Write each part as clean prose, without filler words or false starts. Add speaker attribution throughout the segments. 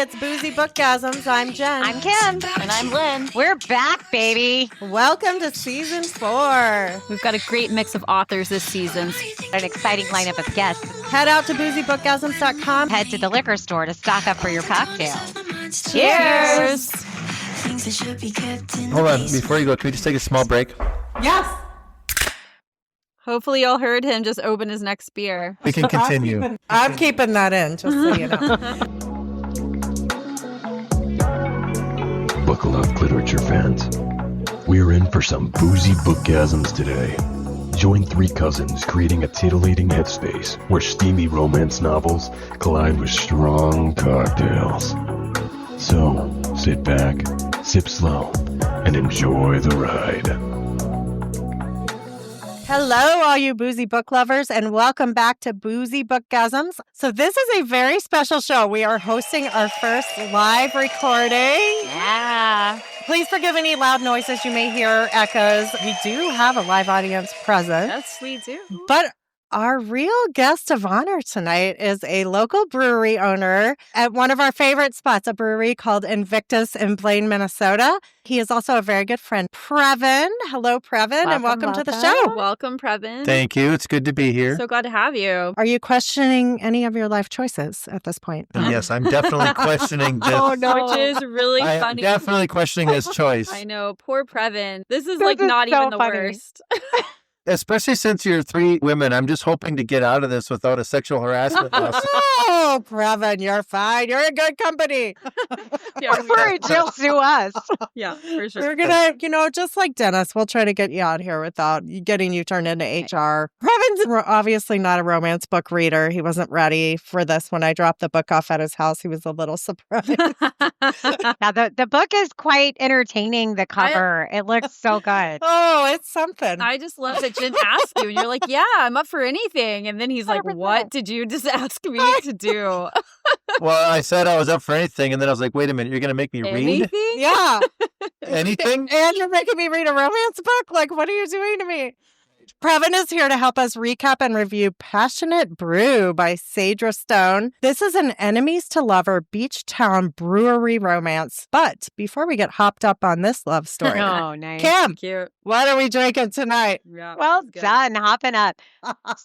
Speaker 1: it's Boozy Bookgasms. I'm Jen.
Speaker 2: I'm Kim.
Speaker 3: And I'm Lynn.
Speaker 2: We're back, baby.
Speaker 1: Welcome to season 4.
Speaker 3: We've got a great mix of authors this season.
Speaker 2: An exciting lineup of guests.
Speaker 1: Head out to boozybookgasms.com.
Speaker 2: Head to the liquor store to stock up for your cocktail.
Speaker 3: Cheers!
Speaker 4: Hold on, before you go, can we just take a small break?
Speaker 1: Yes.
Speaker 3: Hopefully y'all heard him just open his next beer.
Speaker 4: We can continue.
Speaker 1: I'm keeping that in, just so you know.
Speaker 5: Buckle up, literature fans. We're in for some boozy bookgasms today. Join three cousins creating a titillating headspace where steamy romance novels collide with strong cocktails. So, sit back, sip slow, and enjoy the ride.
Speaker 1: Hello, all you boozy book lovers, and welcome back to Boozy Bookgasms. So this is a very special show. We are hosting our first live recording.
Speaker 2: Yeah.
Speaker 1: Please forgive any loud noises you may hear, echoes. We do have a live audience present.
Speaker 3: Yes, we do.
Speaker 1: But our real guest of honor tonight is a local brewery owner at one of our favorite spots, a brewery called Invictus in Blaine, Minnesota. He is also a very good friend, Previn. Hello, Previn, and welcome to the show.
Speaker 3: Welcome, Previn.
Speaker 4: Thank you. It's good to be here.
Speaker 3: So glad to have you.
Speaker 1: Are you questioning any of your life choices at this point?
Speaker 4: And yes, I'm definitely questioning this.
Speaker 3: Oh, no. Which is really
Speaker 4: I am
Speaker 3: funny.
Speaker 4: definitely questioning this choice.
Speaker 3: I know. Poor Previn. This is
Speaker 2: This is
Speaker 3: not
Speaker 2: so
Speaker 3: even the
Speaker 2: funny.
Speaker 3: worst.
Speaker 4: Especially since you're three women, I'm just hoping to get out of this without a sexual harassment lawsuit.
Speaker 1: Oh, Previn, you're fine. You're in good company.
Speaker 3: Yeah,
Speaker 2: We're worried you'll sue us.
Speaker 3: yeah, for sure.
Speaker 1: We're going to, just like Dennis, we'll try to get you out here without getting you turned into HR. Previn's obviously not a romance book reader. He wasn't ready for this. When I dropped the book off at his house, he was a little surprised.
Speaker 2: Now, the book is quite entertaining, the cover. It looks so good.
Speaker 1: Oh, it's something.
Speaker 3: I just love that Jen asked you, and you're like, yeah, I'm up for anything. And then he's like,
Speaker 2: 100%.
Speaker 3: what did you just ask me to do?
Speaker 4: Well, I said I was up for anything, and then I was like, wait a minute, you're going to make me read
Speaker 3: Anything?
Speaker 1: Yeah.
Speaker 4: anything?
Speaker 1: And you're making me read a romance book? Like, what are you doing to me? Previn is here to help us recap and review Passionate Brew by Sadira Stone. This is an enemies to lover beach town brewery romance. But before we get hopped up on this love story,
Speaker 2: Oh, nice.
Speaker 1: Kim,
Speaker 3: Cute.
Speaker 1: what are we drinking tonight?
Speaker 3: Yeah.
Speaker 2: Well
Speaker 3: it's good.
Speaker 2: done, hopping up.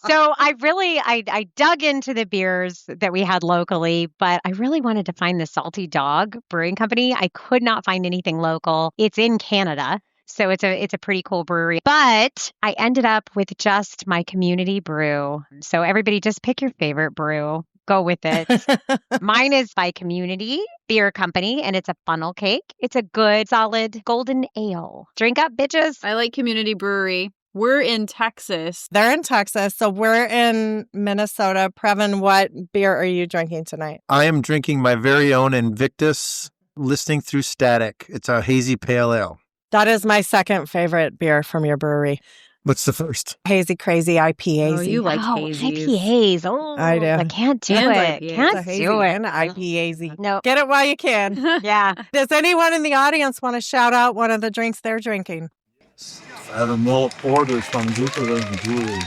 Speaker 2: So I dug into the beers that we had locally, but I really wanted to find the Salty Dog Brewing Company. I could not find anything local. It's in Canada. So it's a pretty cool brewery. But I ended up with just my community brew. So everybody just pick your favorite brew. Go with it. Mine is by Community Beer Company, and it's a funnel cake. It's a good, solid golden ale. Drink up, bitches.
Speaker 3: I like Community Brewery. We're in Texas.
Speaker 1: They're in Texas, so we're in Minnesota. Previn, what beer are you drinking tonight?
Speaker 4: I am drinking my very own Invictus Listening Through Static. It's a hazy pale ale.
Speaker 1: That is my second favorite beer from your brewery.
Speaker 4: What's the first?
Speaker 1: Hazy Crazy IPA.
Speaker 3: Oh, you like hazies.
Speaker 2: IPAs. Oh,
Speaker 1: I do.
Speaker 2: I can't do
Speaker 3: And
Speaker 2: it.
Speaker 3: IPAs.
Speaker 2: Can't
Speaker 1: It's a hazy
Speaker 2: do it.
Speaker 1: and IPA.
Speaker 2: No.
Speaker 1: Get it while you can.
Speaker 2: Yeah.
Speaker 1: Does anyone in the audience want to shout out one of the drinks they're drinking?
Speaker 4: I have a malt porter from Jupiter Brewery.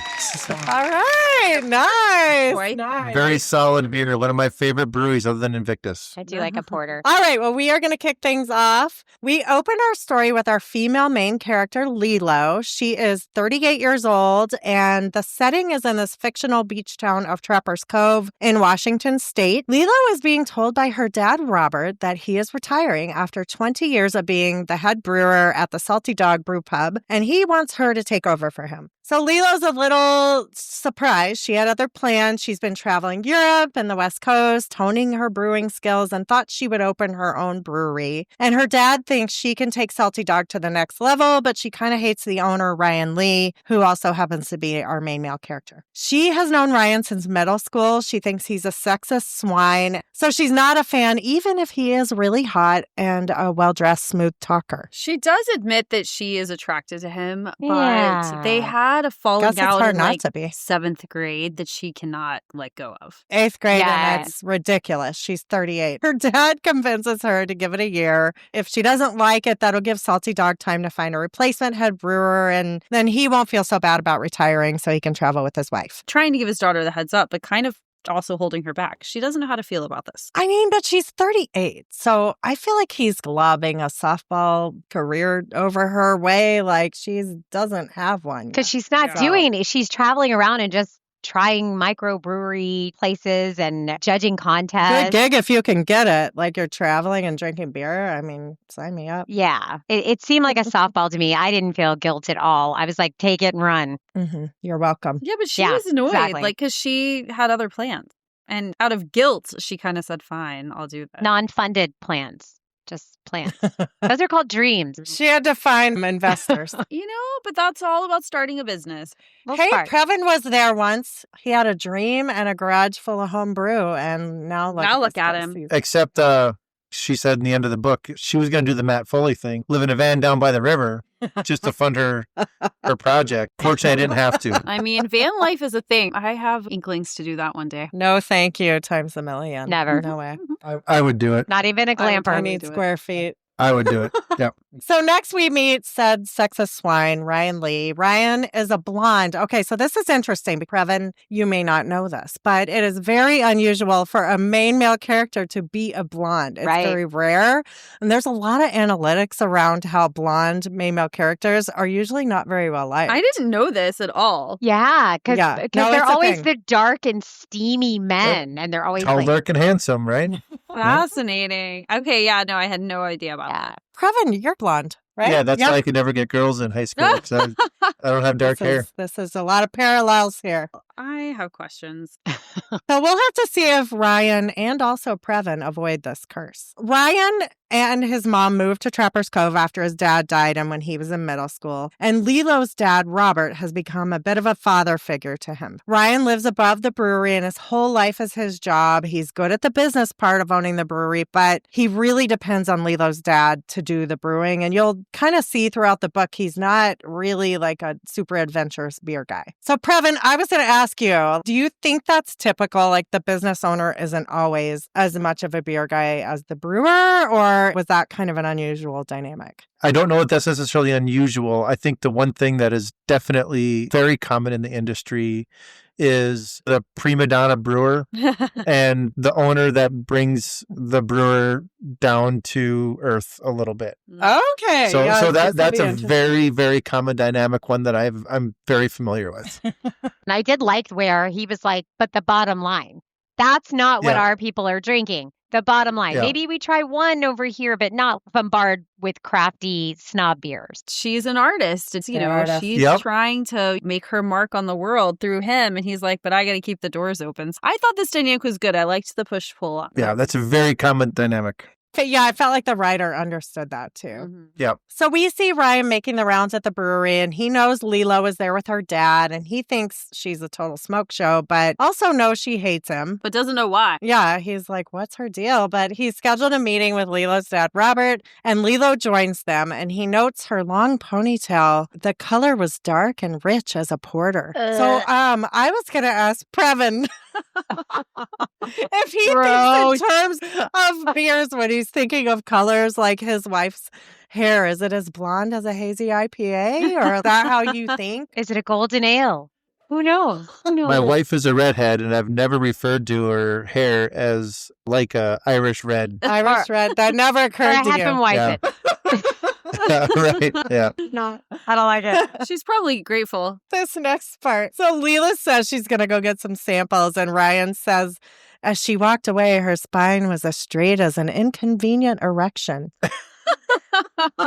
Speaker 1: All right. Nice.
Speaker 3: Right?
Speaker 1: Nice.
Speaker 4: Very solid beer. One of my favorite breweries other than Invictus.
Speaker 2: I do like a porter.
Speaker 1: All right. Well, we are going to kick things off. We open our story with our female main character, Lilo. She is 38 years old, and the setting is in this fictional beach town of Trappers Cove in Washington State. Lilo is being told by her dad, Robert, that he is retiring after 20 years of being the head brewer at the Salty Dog Brew Pub, and he wants her to take over for him. So Lilo's a little surprised. She had other plans. She's been traveling Europe and the West Coast, honing her brewing skills, and thought she would open her own brewery. And her dad thinks she can take Salty Dog to the next level, but she kind of hates the owner, Ryan Lee, who also happens to be our main male character. She has known Ryan since middle school. She thinks he's a sexist swine. So she's not a fan, even if he is really hot and a well-dressed, smooth talker.
Speaker 3: She does admit that she is attracted to him, but
Speaker 2: Yeah.
Speaker 3: they had a falling
Speaker 1: Guess it's
Speaker 3: out
Speaker 1: hard
Speaker 3: in
Speaker 1: not
Speaker 3: like
Speaker 1: to be.
Speaker 3: 7th grade that she cannot let go of.
Speaker 1: 8th grade,
Speaker 2: Yeah.
Speaker 1: and that's ridiculous. She's 38. Her dad convinces her to give it a year. If she doesn't like it, that'll give Salty Dog time to find a replacement head brewer, and then he won't feel so bad about retiring so he can travel with his wife.
Speaker 3: Trying to give his daughter the heads up, but kind of also holding her back. She doesn't know how to feel about this.
Speaker 1: I mean, but she's 38. So I feel like he's lobbing a softball career over her way. Like she doesn't have one.
Speaker 2: Because she's not doing it. She's traveling around and just trying microbrewery places and judging contests.
Speaker 1: Good gig if you can get it. Like you're traveling and drinking beer. I mean, sign me up.
Speaker 2: Yeah. It seemed like a softball to me. I didn't feel guilt at all. I was like, take it and run.
Speaker 1: Mm-hmm. You're welcome.
Speaker 3: Yeah, but she
Speaker 2: Yeah,
Speaker 3: was annoyed,
Speaker 2: exactly.
Speaker 3: like, because she had other plans. And out of guilt, she kind of said, fine, I'll do that.
Speaker 2: Non-funded plans. Just plans. Those are called dreams.
Speaker 1: She had to find investors.
Speaker 3: But that's all about starting a business.
Speaker 2: Most
Speaker 1: Hey,
Speaker 2: part.
Speaker 1: Previn was there once. He had a dream and a garage full of home brew, and now look
Speaker 3: at
Speaker 1: this
Speaker 3: him.
Speaker 1: place.
Speaker 4: Except she said in the end of the book, she was going to do the Matt Foley thing, live in a van down by the river just to fund her project. Fortunately, I didn't have to.
Speaker 3: I mean, van life is a thing. I have inklings to do that one day.
Speaker 1: No, thank you. Times a million.
Speaker 2: Never.
Speaker 1: No way.
Speaker 4: I would do it.
Speaker 2: Not even a
Speaker 3: I would
Speaker 2: glamper.
Speaker 1: I
Speaker 3: totally
Speaker 1: need
Speaker 3: do it.
Speaker 1: square feet.
Speaker 4: I would do it. Yeah.
Speaker 1: So next we meet said sexist swine, Ryan Lee. Ryan is a blonde. Okay, so this is interesting. Previn, you may not know this, but it is very unusual for a main male character to be a blonde. It's
Speaker 2: Right.
Speaker 1: very rare. And there's a lot of analytics around how blonde main male characters are usually not very well liked.
Speaker 3: I didn't know this at all.
Speaker 2: Yeah, because
Speaker 1: Yeah. No,
Speaker 2: they're
Speaker 1: it's a
Speaker 2: always
Speaker 1: thing.
Speaker 2: the dark and steamy men, and they're always
Speaker 4: Tall,
Speaker 2: like,
Speaker 4: dark, and handsome, right?
Speaker 3: Fascinating. Okay, yeah, no, I had no idea about
Speaker 2: yeah.
Speaker 3: that.
Speaker 1: Previn, you're blonde, right?
Speaker 4: Yeah, that's why I could never get girls in high school because I don't have dark hair.
Speaker 1: This is a lot of parallels here.
Speaker 3: I have questions.
Speaker 1: So we'll have to see if Ryan and also Previn avoid this curse. Ryan and his mom moved to Trapper's Cove after his dad died and when he was in middle school. And Lilo's dad, Robert, has become a bit of a father figure to him. Ryan lives above the brewery and his whole life is his job. He's good at the business part of owning the brewery, but he really depends on Lilo's dad to do the brewing. And you'll kind of see throughout the book, he's not really like a super adventurous beer guy. So Previn, I was going to ask you, do you think that's typical? Like the business owner isn't always as much of a beer guy as the brewer, or was that kind of an unusual dynamic?
Speaker 4: I don't know if that's necessarily unusual. I think the one thing that is definitely very common in the industry is the prima donna brewer and the owner that brings the brewer down to earth a little bit.
Speaker 1: Okay.
Speaker 4: So,
Speaker 1: yeah,
Speaker 4: so
Speaker 1: this will
Speaker 4: that's
Speaker 1: be
Speaker 4: a
Speaker 1: interesting.
Speaker 4: very, very common dynamic, one that I'm very familiar with.
Speaker 2: And I did like where he was like, but the bottom line, that's not what
Speaker 4: Yeah.
Speaker 2: our people are drinking. The bottom line.
Speaker 4: Yeah.
Speaker 2: Maybe we try one over here, but not bombard with crafty snob beers.
Speaker 3: She's an artist. It's,
Speaker 1: An artist.
Speaker 3: she's
Speaker 4: Yep.
Speaker 3: trying to make her mark on the world through him. And he's like, but I got to keep the doors open. I thought this dynamic was good. I liked the push-pull.
Speaker 4: Yeah, that's a very common dynamic.
Speaker 1: Okay, yeah, I felt like the writer understood that too.
Speaker 3: Mhm.
Speaker 4: Yep.
Speaker 1: So we see Ryan making the rounds at the brewery and he knows Lilo is there with her dad and he thinks she's a total smoke show, but also knows she hates him.
Speaker 3: But doesn't know why.
Speaker 1: Yeah, he's like, what's her deal? But he's scheduled a meeting with Lilo's dad, Robert, and Lilo joins them and he notes her long ponytail. The color was dark and rich as a porter. So I was going to ask Previn if he
Speaker 2: Gross.
Speaker 1: thinks in terms of beers when he's thinking of colors like his wife's hair. Is it as blonde as a hazy IPA or is that how you think?
Speaker 2: Is it a golden ale? Who knows? Who knows?
Speaker 4: My wife is a redhead, and I've never referred to her hair as like a Irish red.
Speaker 1: Irish red. That never
Speaker 2: Or
Speaker 1: occurred
Speaker 2: a
Speaker 1: to you.
Speaker 2: Hefeweizen.
Speaker 4: Yeah, right. Yeah.
Speaker 2: No, I don't like it.
Speaker 3: She's probably grateful.
Speaker 1: This next part. So Leela says she's going to go get some samples, and Ryan says as she walked away, her spine was as straight as an inconvenient erection.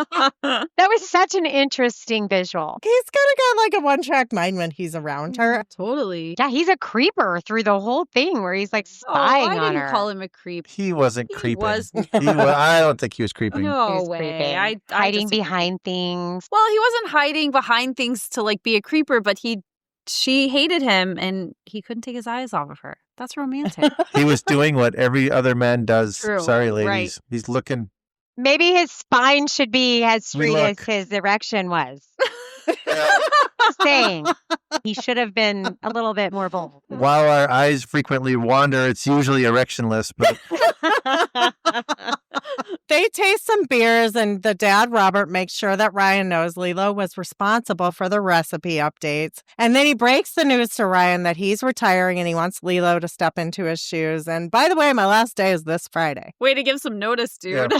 Speaker 2: That was such an interesting visual.
Speaker 1: He's kind of got like a one-track mind when he's around her.
Speaker 3: Totally.
Speaker 2: Yeah, he's a creeper through the whole thing where he's like spying
Speaker 3: I
Speaker 2: on
Speaker 3: didn't
Speaker 2: her.
Speaker 3: call him a creep.
Speaker 4: He wasn't
Speaker 3: He
Speaker 4: creeping.
Speaker 3: was-
Speaker 4: I don't think he was creeping.
Speaker 2: He
Speaker 3: No
Speaker 2: was
Speaker 3: way.
Speaker 2: creeping.
Speaker 3: I
Speaker 2: hiding
Speaker 3: disagree.
Speaker 2: behind things.
Speaker 3: Well, he wasn't hiding behind things to like be a creeper, but she hated him and he couldn't take his eyes off of her. That's romantic.
Speaker 4: He was doing what every other man does.
Speaker 3: True.
Speaker 4: Sorry, ladies.
Speaker 3: Right.
Speaker 4: He's looking.
Speaker 2: Maybe his spine should be as straight as
Speaker 4: look.
Speaker 2: his erection was. Saying he should have been a little bit more bold.
Speaker 4: While our eyes frequently wander, it's usually erectionless, but
Speaker 1: They taste some beers, and the dad, Robert, makes sure that Ryan knows Lilo was responsible for the recipe updates. And then he breaks the news to Ryan that he's retiring and he wants Lilo to step into his shoes. And by the way, my last day is this Friday.
Speaker 3: Way to give some notice, dude.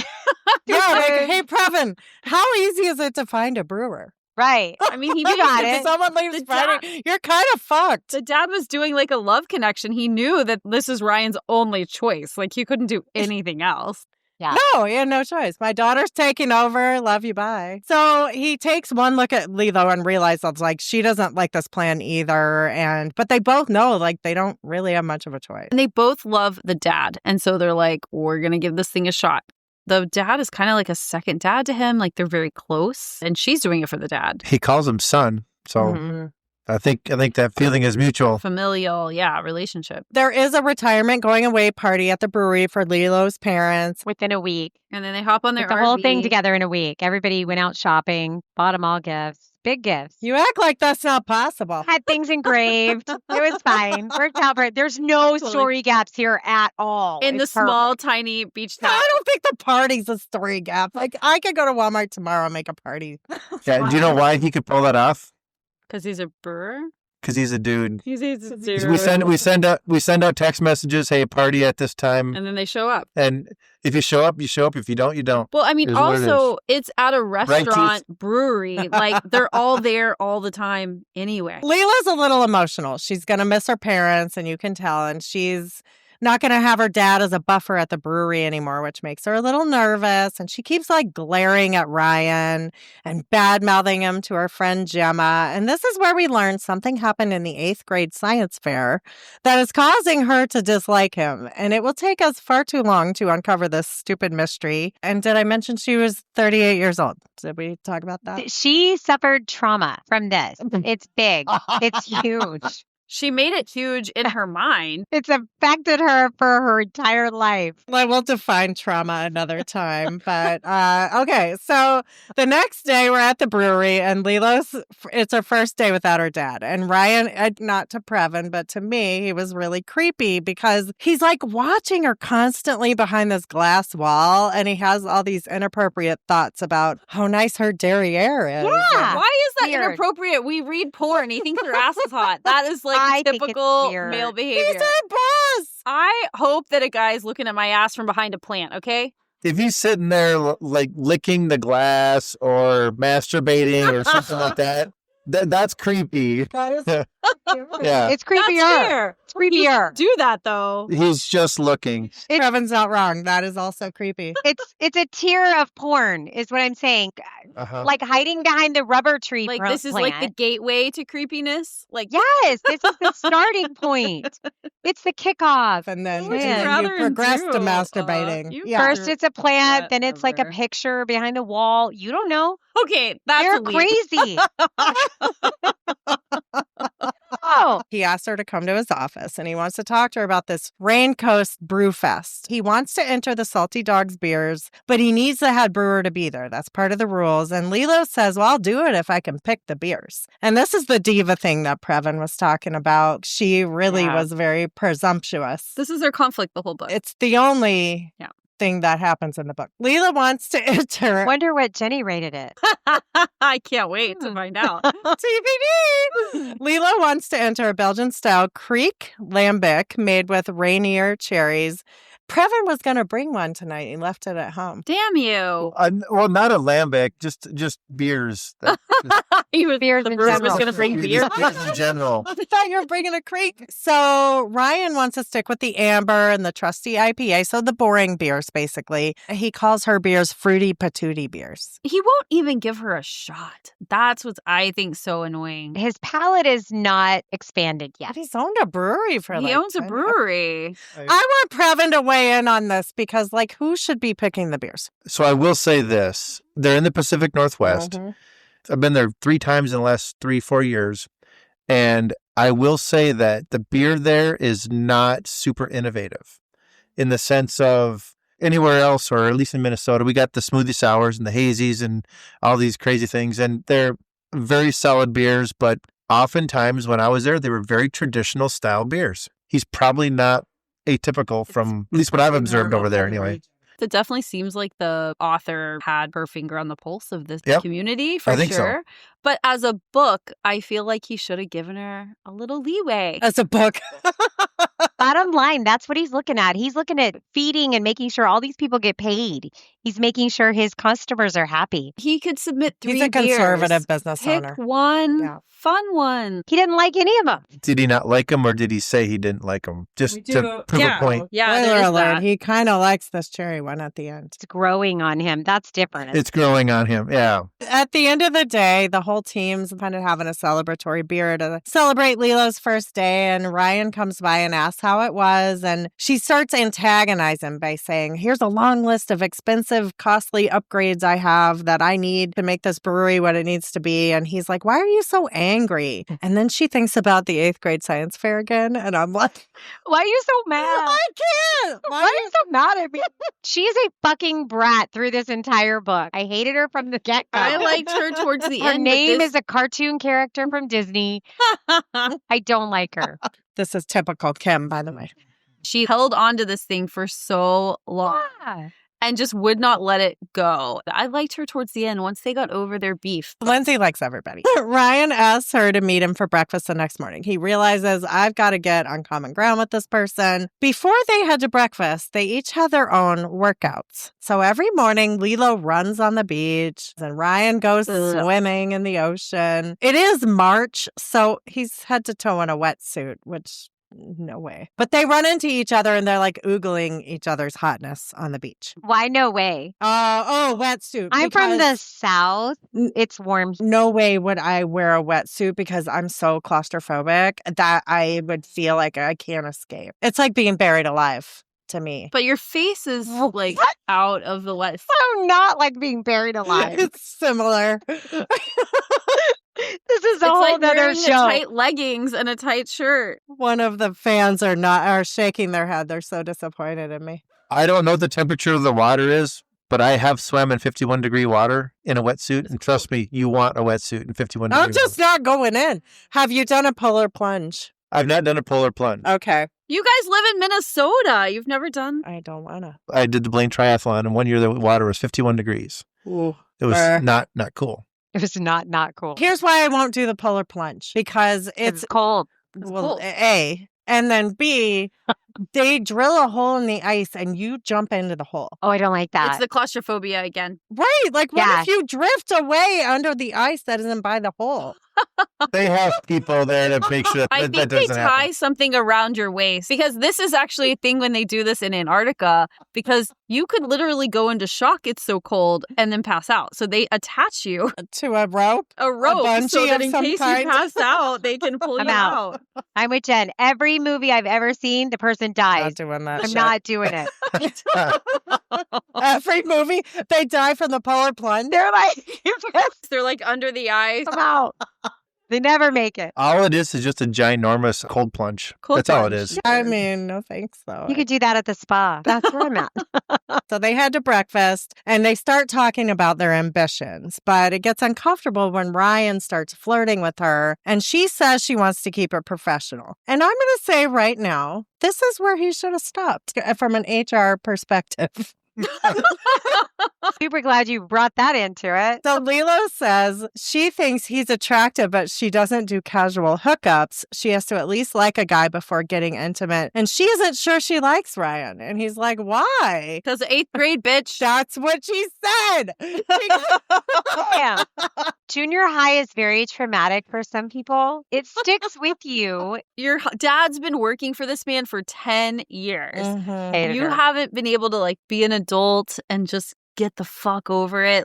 Speaker 1: Yeah, like, hey, Previn, how easy is it to find a brewer?
Speaker 2: Right.
Speaker 3: I mean, he
Speaker 2: You got
Speaker 3: did
Speaker 2: it.
Speaker 1: If someone leaves Friday, you're kind of fucked.
Speaker 3: The dad was doing like a love connection. He knew that this is Ryan's only choice. Like he couldn't do anything else.
Speaker 2: Yeah.
Speaker 1: No, he had no choice. My daughter's taking over. Love you, bye. So he takes one look at Lilo and realizes like she doesn't like this plan either. But they both know like they don't really have much of a choice.
Speaker 3: And they both love the dad. And so they're like, we're going to give this thing a shot. The dad is kind of like a second dad to him. Like they're very close. And she's doing it for the dad.
Speaker 4: He calls him son. So
Speaker 1: Mhm.
Speaker 4: I think that feeling is mutual.
Speaker 3: Familial, relationship.
Speaker 1: There is a retirement going away party at the brewery for Lilo's parents.
Speaker 2: Within a week.
Speaker 3: And then they hop on their
Speaker 2: Put the whole
Speaker 3: RV.
Speaker 2: thing together in a week. Everybody went out shopping, bought them all gifts. Big gifts.
Speaker 1: You act like that's not possible.
Speaker 2: Had things engraved. It was fine. Worked out for it. There's no
Speaker 3: Totally.
Speaker 2: story gaps here at all.
Speaker 3: In the
Speaker 2: It's perfect.
Speaker 3: small, tiny beach town.
Speaker 1: I don't think the party's a story gap. Like, I could go to Walmart tomorrow and make a party.
Speaker 4: Yeah, do you know why he could pull that off?
Speaker 3: Because he's a brewer.
Speaker 4: Because he's a dude.
Speaker 3: He's a dude.
Speaker 4: We send out text messages. Hey, party at this time.
Speaker 3: And then they show up.
Speaker 4: And if you show up, you show up. If you don't, you don't.
Speaker 3: Well, I mean,
Speaker 4: Is what it
Speaker 3: also, it's at a restaurant,
Speaker 4: Keith?
Speaker 3: brewery. Like, they're all there all the time anyway.
Speaker 1: Lila's a little emotional. She's going to miss her parents, and you can tell. And she's not going to have her dad as a buffer at the brewery anymore, which makes her a little nervous. And she keeps like glaring at Ryan and bad mouthing him to her friend Gemma. And this is where we learn something happened in the 8th grade science fair that is causing her to dislike him. And it will take us far too long to uncover this stupid mystery. And did I mention she was 38 years old? Did we talk about that?
Speaker 2: She suffered trauma from this. It's big. It's huge.
Speaker 3: She made it huge in her mind.
Speaker 2: It's affected her for her entire life.
Speaker 1: I will define trauma another time. But okay, so the next day we're at the brewery and it's her first day without her dad. And Ryan, not to Previn, but to me, he was really creepy because he's like watching her constantly behind this glass wall. And he has all these inappropriate thoughts about how nice her derriere is.
Speaker 2: Yeah.
Speaker 3: Why is that
Speaker 2: Weird.
Speaker 3: inappropriate? We read porn. He thinks your ass is hot. That is like
Speaker 2: I think it's
Speaker 3: typical
Speaker 2: weird.
Speaker 3: male
Speaker 1: He's
Speaker 3: behavior.
Speaker 1: her boss.
Speaker 3: I hope that a guy's looking at my ass from behind a plant, okay?
Speaker 4: If he's sitting there like licking the glass or masturbating or something like that, that's creepy. Yeah.
Speaker 2: It's
Speaker 3: That's
Speaker 2: creepier.
Speaker 3: fair.
Speaker 2: It's creepier.
Speaker 3: Do that though.
Speaker 4: He's just looking.
Speaker 1: Previn's not wrong. That is also creepy.
Speaker 2: It's a tier of porn, is what I'm saying.
Speaker 4: Uh-huh.
Speaker 2: Like hiding behind the rubber tree.
Speaker 3: Like
Speaker 2: plant.
Speaker 3: this is like the gateway to creepiness. Like
Speaker 2: Yes, this is the starting point. It's the kickoff.
Speaker 1: And then,
Speaker 3: Would you
Speaker 1: and then
Speaker 3: rather
Speaker 1: you progress
Speaker 3: do?
Speaker 1: to masturbating.
Speaker 3: You
Speaker 1: Yeah.
Speaker 2: First it's a plant, then it's like a
Speaker 3: Whatever.
Speaker 2: picture behind the wall. You don't know.
Speaker 3: okay, that's
Speaker 2: They're
Speaker 3: a leap.
Speaker 2: crazy. Oh,
Speaker 1: He asked her to come to his office and he wants to talk to her about this Rain Coast Brew Fest. He wants to enter the Salty Dogs beers, but he needs the head brewer to be there. That's part of the rules. And Lilo says, well, I'll do it if I can pick the beers. And this is the diva thing that Previn was talking about. She really
Speaker 3: Yeah.
Speaker 1: was very presumptuous.
Speaker 3: This is their conflict the whole book.
Speaker 1: It's the only
Speaker 3: Yeah.
Speaker 1: thing that happens in the book. Lila wants to enter
Speaker 2: wonder what Jenny rated it.
Speaker 3: I can't wait to find out.
Speaker 1: TBD. Lila wants to enter a Belgian-style Creek lambic made with Rainier cherries. Previn was going to bring one tonight. He left it at home.
Speaker 3: Damn you.
Speaker 4: Well, not a lambic, just beers.
Speaker 3: He was,
Speaker 2: Beers
Speaker 3: the
Speaker 2: in
Speaker 3: brewer was
Speaker 2: general.
Speaker 3: going to bring beer.
Speaker 4: Beers in general.
Speaker 1: I thought you were bringing a Creek. So Ryan wants to stick with the amber and the trusty IPA, so the boring beers, basically. He calls her beers fruity patootie beers.
Speaker 3: He won't even give her a shot. That's what I think so annoying.
Speaker 2: His palate is not expanded yet.
Speaker 1: But he's owned a brewery for
Speaker 3: He
Speaker 1: like
Speaker 3: owns a
Speaker 1: 10
Speaker 3: brewery.
Speaker 1: I want Previn to weigh in on this because, like, who should be picking the beers?
Speaker 4: So I will say this. They're in the Pacific Northwest.
Speaker 1: Mhm.
Speaker 4: I've been there 3 times in the last 3-4 years. And I will say that the beer there is not super innovative in the sense of anywhere else, or at least in Minnesota, we got the smoothie sours and the hazies and all these crazy things. And they're very solid beers, but oftentimes when I was there, they were very traditional style beers. He's probably not atypical from at least what I've observed over there anyway.
Speaker 3: It definitely seems like the author had her finger on the pulse of this
Speaker 4: Yep.
Speaker 3: community for
Speaker 4: I think so.
Speaker 3: sure. But as a book, I feel like he should have given her a little leeway.
Speaker 1: As a book.
Speaker 2: Bottom line, that's what he's looking at. He's looking at feeding and making sure all these people get paid. He's making sure his customers are happy.
Speaker 3: He could submit 3
Speaker 1: He's a conservative
Speaker 3: beers.
Speaker 1: business
Speaker 3: Pick
Speaker 1: owner.
Speaker 3: one
Speaker 1: Yeah.
Speaker 3: fun one.
Speaker 2: He didn't like any of them.
Speaker 4: Did he not like him, or did he say he didn't like him? Just to prove a point.
Speaker 3: Yeah,
Speaker 1: Spoiler
Speaker 3: there is
Speaker 1: alert.
Speaker 3: that.
Speaker 1: He kind of likes this cherry one at the end.
Speaker 2: It's growing on him. That's different.
Speaker 4: It's growing on him. Yeah.
Speaker 1: At the end of the day, the whole team's kind of having a celebratory beer to celebrate Lilo's first day. And Ryan comes by and asks how it was. And she starts antagonizing by saying, here's a long list of expensive, costly upgrades I have that I need to make this brewery what it needs to be. And he's like, why are you so angry? And then she thinks about the 8th grade science fair again. And I'm like,
Speaker 2: Why are you so mad?
Speaker 1: I can't.
Speaker 2: Why are you so mad at me? She is a fucking brat through this entire book. I hated her from the get-go.
Speaker 3: I liked her towards the
Speaker 2: Her
Speaker 3: end.
Speaker 2: name is a cartoon character from Disney. I don't like her.
Speaker 1: This is typical Kim, by the way.
Speaker 3: She held on to this thing for so long
Speaker 2: Yeah.
Speaker 3: and just would not let it go. I liked her towards the end once they got over their beef.
Speaker 1: Lindsay likes everybody. Ryan asks her to meet him for breakfast the next morning. He realizes, I've got to get on common ground with this person. Before they head to breakfast, they each had their own workouts. So every morning, Lilo runs on the beach and Ryan goes swimming in the ocean. It is March, so he's head to toe in a wetsuit, which... no way. But they run into each other and they're like oogling each other's hotness on the beach.
Speaker 2: Why no way?
Speaker 1: Wetsuit.
Speaker 2: I'm from the
Speaker 1: because
Speaker 2: South. It's warm.
Speaker 1: no way would I wear a wetsuit because I'm so claustrophobic that I would feel like I can't escape. It's like being buried alive to me.
Speaker 3: But your face is like
Speaker 2: What?
Speaker 3: out of the wet.
Speaker 2: So not like being buried alive.
Speaker 1: It's similar.
Speaker 2: This is a
Speaker 3: It's
Speaker 2: whole
Speaker 3: like
Speaker 2: nother
Speaker 3: wearing
Speaker 2: show.
Speaker 3: the tight leggings and a tight shirt.
Speaker 1: One of the fans are shaking their head. They're so disappointed in me.
Speaker 4: I don't know what the temperature of the water is, but I have swam in 51-degree water in a wetsuit. And trust me, you want a wetsuit in 51
Speaker 1: I'm
Speaker 4: degree
Speaker 1: just
Speaker 4: water.
Speaker 1: not going in. Have you done a polar plunge?
Speaker 4: I've not done a polar plunge.
Speaker 1: Okay.
Speaker 3: You guys live in Minnesota. You've never done.
Speaker 1: I don't want to.
Speaker 4: I did the Blaine Triathlon, and one year the water was 51 degrees.
Speaker 1: Ooh.
Speaker 4: It was
Speaker 1: Fair.
Speaker 4: not cool.
Speaker 2: It was not cool.
Speaker 1: Here's why I won't do the polar plunge because
Speaker 2: It's
Speaker 1: it's
Speaker 2: cold.
Speaker 1: well, A, and then B, they drill a hole in the ice and you jump into the hole.
Speaker 2: Oh, I don't like that.
Speaker 3: It's the claustrophobia again.
Speaker 1: Right. Like, what
Speaker 2: Yeah.
Speaker 1: if you drift away under the ice that isn't by the hole?
Speaker 4: They have people there to make sure
Speaker 3: I
Speaker 4: that
Speaker 3: think they
Speaker 4: doesn't
Speaker 3: tie
Speaker 4: happen.
Speaker 3: something around your waist because this is actually a thing when they do this in Antarctica because you could literally go into shock. It's so cold and then pass out. So they attach you
Speaker 1: To a rope?
Speaker 3: a rope so
Speaker 1: bungee
Speaker 3: that
Speaker 1: of
Speaker 3: in
Speaker 1: some
Speaker 3: case
Speaker 1: kind?
Speaker 3: you pass out, they can pull
Speaker 2: I'm
Speaker 3: you
Speaker 2: out.
Speaker 3: out.
Speaker 2: I'm with Jen. Every movie I've ever seen, the person dies.
Speaker 1: Not doing that
Speaker 2: I'm
Speaker 1: shit.
Speaker 2: not doing it.
Speaker 1: Every movie, they die from the polar plunge.
Speaker 2: They're like,
Speaker 3: They're like under the ice.
Speaker 2: I'm out. They never make it.
Speaker 4: All it is just a ginormous cold plunge.
Speaker 3: Cold
Speaker 4: That's all it
Speaker 3: plunge.
Speaker 4: is.
Speaker 1: I mean, no thanks, though.
Speaker 2: You could do that at the spa. That's where I'm at.
Speaker 1: So they head to breakfast and they start talking about their ambitions, but it gets uncomfortable when Ryan starts flirting with her and she says she wants to keep it professional. And I'm going to say right now, this is where he should have stopped from an HR perspective.
Speaker 2: Super glad you brought that into it.
Speaker 1: So Lilo says she thinks he's attractive, but she doesn't do casual hookups. She has to at least like a guy before getting intimate. And she isn't sure she likes Ryan. And he's like, why?
Speaker 3: Because 8th grade, bitch.
Speaker 1: That's what she said.
Speaker 2: Damn. Junior high is very traumatic for some people. It sticks with you.
Speaker 3: Your dad's been working for this man for 10 years.
Speaker 1: Mhm.
Speaker 2: Hated
Speaker 3: You
Speaker 2: her.
Speaker 3: haven't been able to like be an adult and just get the fuck over it.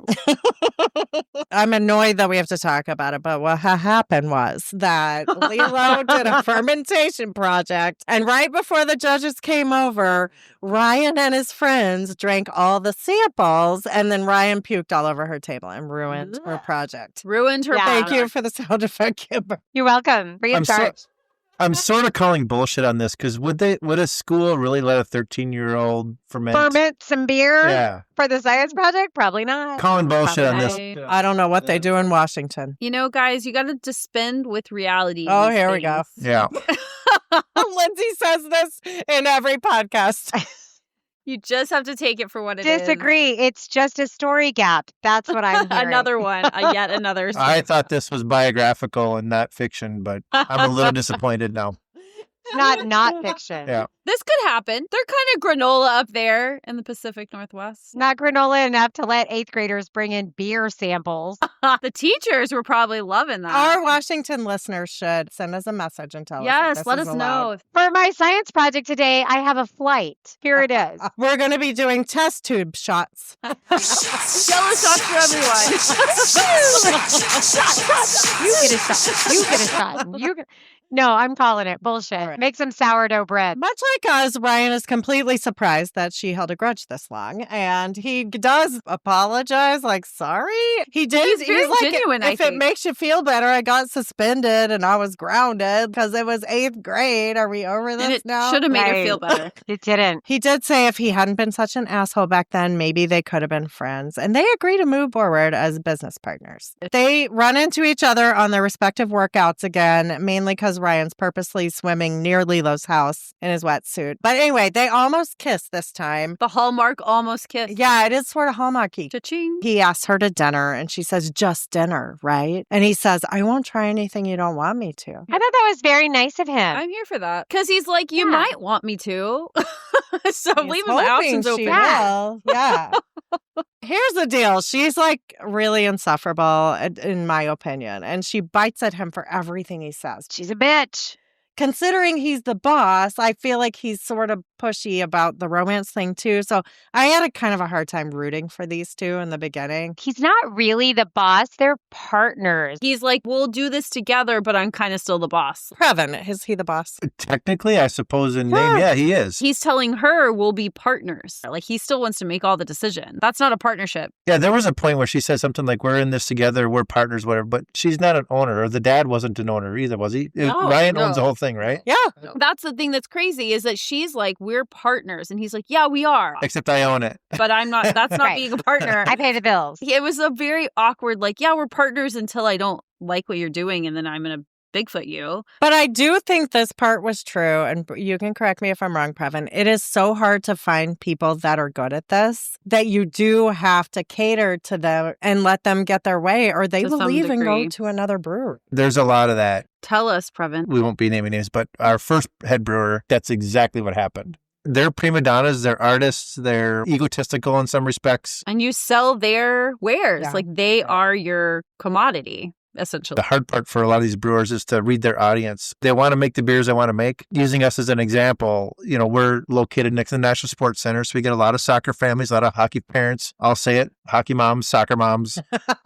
Speaker 1: I'm annoyed that we have to talk about it, but what happened was that Lilo did a fermentation project, and right before the judges came over, Ryan and his friends drank all the samples, and then Ryan puked all over her table and ruined her project.
Speaker 3: Ruined her.
Speaker 2: Yeah.
Speaker 1: Thank you for the sound effect, Kimber.
Speaker 2: You're welcome. Free of
Speaker 4: I'm so-
Speaker 2: charge.
Speaker 4: I'm sort of calling bullshit on this because would a school really let a 13-year-old ferment?
Speaker 2: Ferment some beer
Speaker 4: Yeah.
Speaker 2: for the science project? Probably not.
Speaker 4: Calling bullshit on this.
Speaker 3: Probably.
Speaker 1: I don't know what they do in Washington.
Speaker 3: You know, guys, you got to dispense with reality.
Speaker 1: Oh,
Speaker 3: these
Speaker 1: here we go.
Speaker 3: things.
Speaker 4: Yeah.
Speaker 1: Lindsay says this in every podcast.
Speaker 3: You just have to take it for what it is.
Speaker 2: Disagree. It's just a story gap. That's what I'm hearing.
Speaker 3: Another one. Yet another.
Speaker 4: I thought this was biographical and not fiction, but I'm a little disappointed now.
Speaker 2: Not fiction.
Speaker 4: Yeah.
Speaker 3: This could happen. They're kind of granola up there in the Pacific Northwest.
Speaker 2: Not granola enough to let 8th graders bring in beer samples.
Speaker 3: The teachers were probably loving that.
Speaker 1: Our Washington listeners should send us a message and tell us.
Speaker 3: Yes,
Speaker 1: if
Speaker 3: let
Speaker 1: this
Speaker 3: us
Speaker 1: is allowed.
Speaker 3: know.
Speaker 2: For my science project today, I have a flight. Here it is.
Speaker 1: We're going to be doing test tube shots.
Speaker 3: Yellow shots for everyone.
Speaker 2: You get a shot. You get a shot. No, I'm calling it bullshit.
Speaker 1: All right.
Speaker 2: Make some sourdough bread.
Speaker 1: Much like us, Ryan is completely surprised that she held a grudge this long. And he does apologize, like, sorry. He did.
Speaker 3: He's very
Speaker 1: like,
Speaker 3: genuine, I
Speaker 1: if it
Speaker 3: think.
Speaker 1: makes you feel better, I got suspended and I was grounded because it was 8th grade. Are we over this
Speaker 3: And it
Speaker 1: now?
Speaker 3: should have made her
Speaker 2: Right.
Speaker 3: feel better.
Speaker 2: It didn't.
Speaker 1: He did say if he hadn't been such an asshole back then, maybe they could have been friends. And they agree to move forward as business partners. They run into each other on their respective workouts again, mainly because Ryan's purposely swimming near Lilo's house in his wetsuit. But anyway, they almost kiss this time.
Speaker 3: The Hallmark almost kiss.
Speaker 1: Yeah, it is sort of Hallmarky.
Speaker 3: Cha-ching.
Speaker 1: He asks her to dinner and she says, just dinner, right? And he says, I won't try anything you don't want me to.
Speaker 2: I thought that was very nice of him.
Speaker 3: I'm here for that. Because he's like, you
Speaker 2: Yeah.
Speaker 3: might want me to. So
Speaker 1: He's
Speaker 3: leave my options
Speaker 1: hoping
Speaker 3: open.
Speaker 1: she will. Yeah. Here's the deal. She's like really insufferable, in my opinion. And she bites at him for everything he says.
Speaker 2: She's a bitch.
Speaker 1: Considering he's the boss, I feel like he's sort of pushy about the romance thing too. So I had a kind of a hard time rooting for these two in the beginning.
Speaker 2: He's not really the boss. They're partners.
Speaker 3: He's like, we'll do this together, but I'm kind of still the boss.
Speaker 1: Previn, is he the boss?
Speaker 4: Technically, I suppose in name, yeah, he is.
Speaker 3: He's telling her we'll be partners. Like, he still wants to make all the decision. That's not a partnership.
Speaker 4: Yeah, there was a point where she said something like, we're in this together, we're partners, whatever, but she's not an owner, or the dad wasn't an owner either, was he? Ryan owns the whole thing, right?
Speaker 1: Yeah.
Speaker 3: That's the thing that's crazy is that she's like, we're partners. And he's like, yeah, we are.
Speaker 4: Except I own it.
Speaker 3: But I'm not, that's not
Speaker 2: Right.
Speaker 3: being a partner.
Speaker 2: I pay the bills.
Speaker 3: It was a very awkward, like, yeah, we're partners until I don't like what you're doing. And then I'm going to Bigfoot you.
Speaker 1: But I do think this part was true, and you can correct me if I'm wrong, Previn. It is so hard to find people that are good at this that you do have to cater to them and let them get their way, or they
Speaker 3: To
Speaker 1: will
Speaker 3: some
Speaker 1: leave and
Speaker 3: degree.
Speaker 1: go to another brewery.
Speaker 4: There's a lot of that.
Speaker 3: Tell us, Previn.
Speaker 4: We won't be naming names, but our first head brewer, that's exactly what happened. They're prima donnas, they're artists, they're egotistical in some respects.
Speaker 3: And you sell their wares.
Speaker 1: Yeah.
Speaker 3: Like, they are your commodity, essentially.
Speaker 4: The hard part for a lot of these brewers is to read their audience. They want to make the beers they want to make. Using us as an example, you know, we're located next to the National Sports Center, so we get a lot of soccer families, a lot of hockey parents. I'll say it, hockey moms, soccer moms.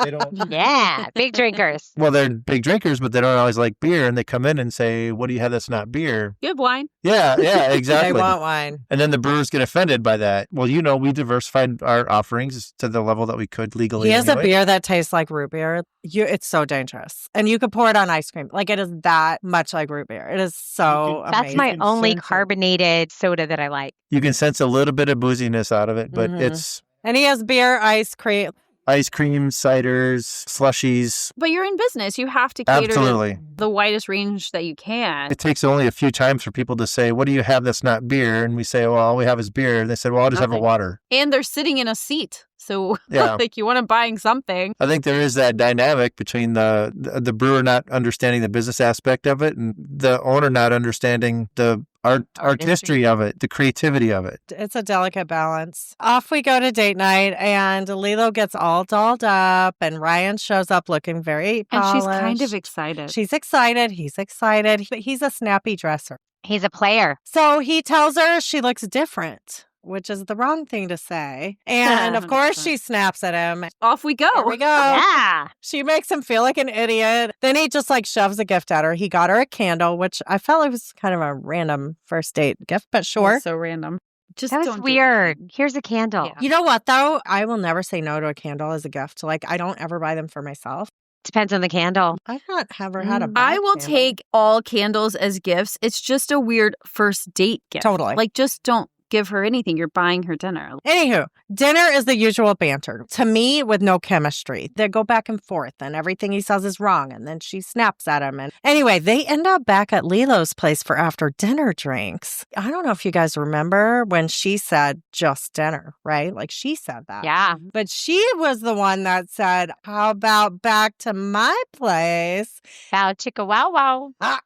Speaker 4: They don't.
Speaker 2: Yeah, big drinkers.
Speaker 4: Well, they're big drinkers, but they don't always like beer, and they come in and say, "What do you have that's not beer?"
Speaker 3: You have wine.
Speaker 4: Yeah, exactly.
Speaker 1: They want wine.
Speaker 4: And then the brewers get offended by that. Well, you know, we diversified our offerings to the level that we could legally.
Speaker 1: He has
Speaker 4: anyway.
Speaker 1: a beer that tastes like root beer. It's so dangerous. And you could pour it on ice cream. Like, it is that much like root beer. It is so
Speaker 2: That's
Speaker 1: amazing.
Speaker 2: my
Speaker 4: can
Speaker 2: only
Speaker 4: sense it.
Speaker 2: carbonated soda that I like.
Speaker 4: You can sense a little bit of booziness out of it, but
Speaker 1: Mhm.
Speaker 4: it's
Speaker 1: And he has beer, ice cream.
Speaker 4: ice cream, ciders, slushies.
Speaker 3: But you're in business. You have to cater
Speaker 4: Absolutely.
Speaker 3: to the widest range that you can.
Speaker 4: It takes only a few times for people to say, "What do you have that's not beer?" And we say, "Well, all we have is beer." And they said, "Well, I'll just have a
Speaker 3: Nothing.
Speaker 4: water."
Speaker 3: And they're sitting in a seat. So,
Speaker 4: Yeah.
Speaker 3: like, you want to buying something.
Speaker 4: I think there is that dynamic between the brewer not understanding the business aspect of it and the owner not understanding the artistry of it, the creativity of it.
Speaker 1: It's a delicate balance. Off we go to date night, and Lilo gets all dolled up, and Ryan shows up looking very
Speaker 3: And
Speaker 1: polished.
Speaker 3: she's kind of excited.
Speaker 1: She's excited. He's excited. But he's a snappy dresser.
Speaker 2: He's a player.
Speaker 1: So he tells her she looks different, which is the wrong thing to say. And of course,
Speaker 3: 100%.
Speaker 1: she snaps at him.
Speaker 3: Off we go.
Speaker 1: Here we go.
Speaker 2: Yeah.
Speaker 1: She makes him feel like an idiot. Then he just like shoves a gift at her. He got her a candle, which I felt it was kind of a random first date gift, but sure.
Speaker 3: So random. Just
Speaker 2: That was
Speaker 3: don't do it.
Speaker 2: weird. Here's a candle.
Speaker 3: Yeah.
Speaker 1: You know what, though? I will never say no to a candle as a gift. Like, I don't ever buy them for myself.
Speaker 2: Depends on the candle.
Speaker 1: I've not ever had a
Speaker 2: Mm.
Speaker 1: bad
Speaker 3: I will
Speaker 1: candle.
Speaker 3: take all candles as gifts. It's just a weird first date gift.
Speaker 1: Totally.
Speaker 3: Like, just don't give her anything. You're buying her dinner.
Speaker 1: Anywho, dinner is the usual banter. To me, with no chemistry. They go back and forth, and everything he says is wrong, and then she snaps at him. And anyway, they end up back at Lilo's place for after dinner drinks. I don't know if you guys remember when she said just dinner, right? Like she said that.
Speaker 2: Yeah.
Speaker 1: But she was the one that said, how about back to my place?
Speaker 2: Bow chicka wow wow.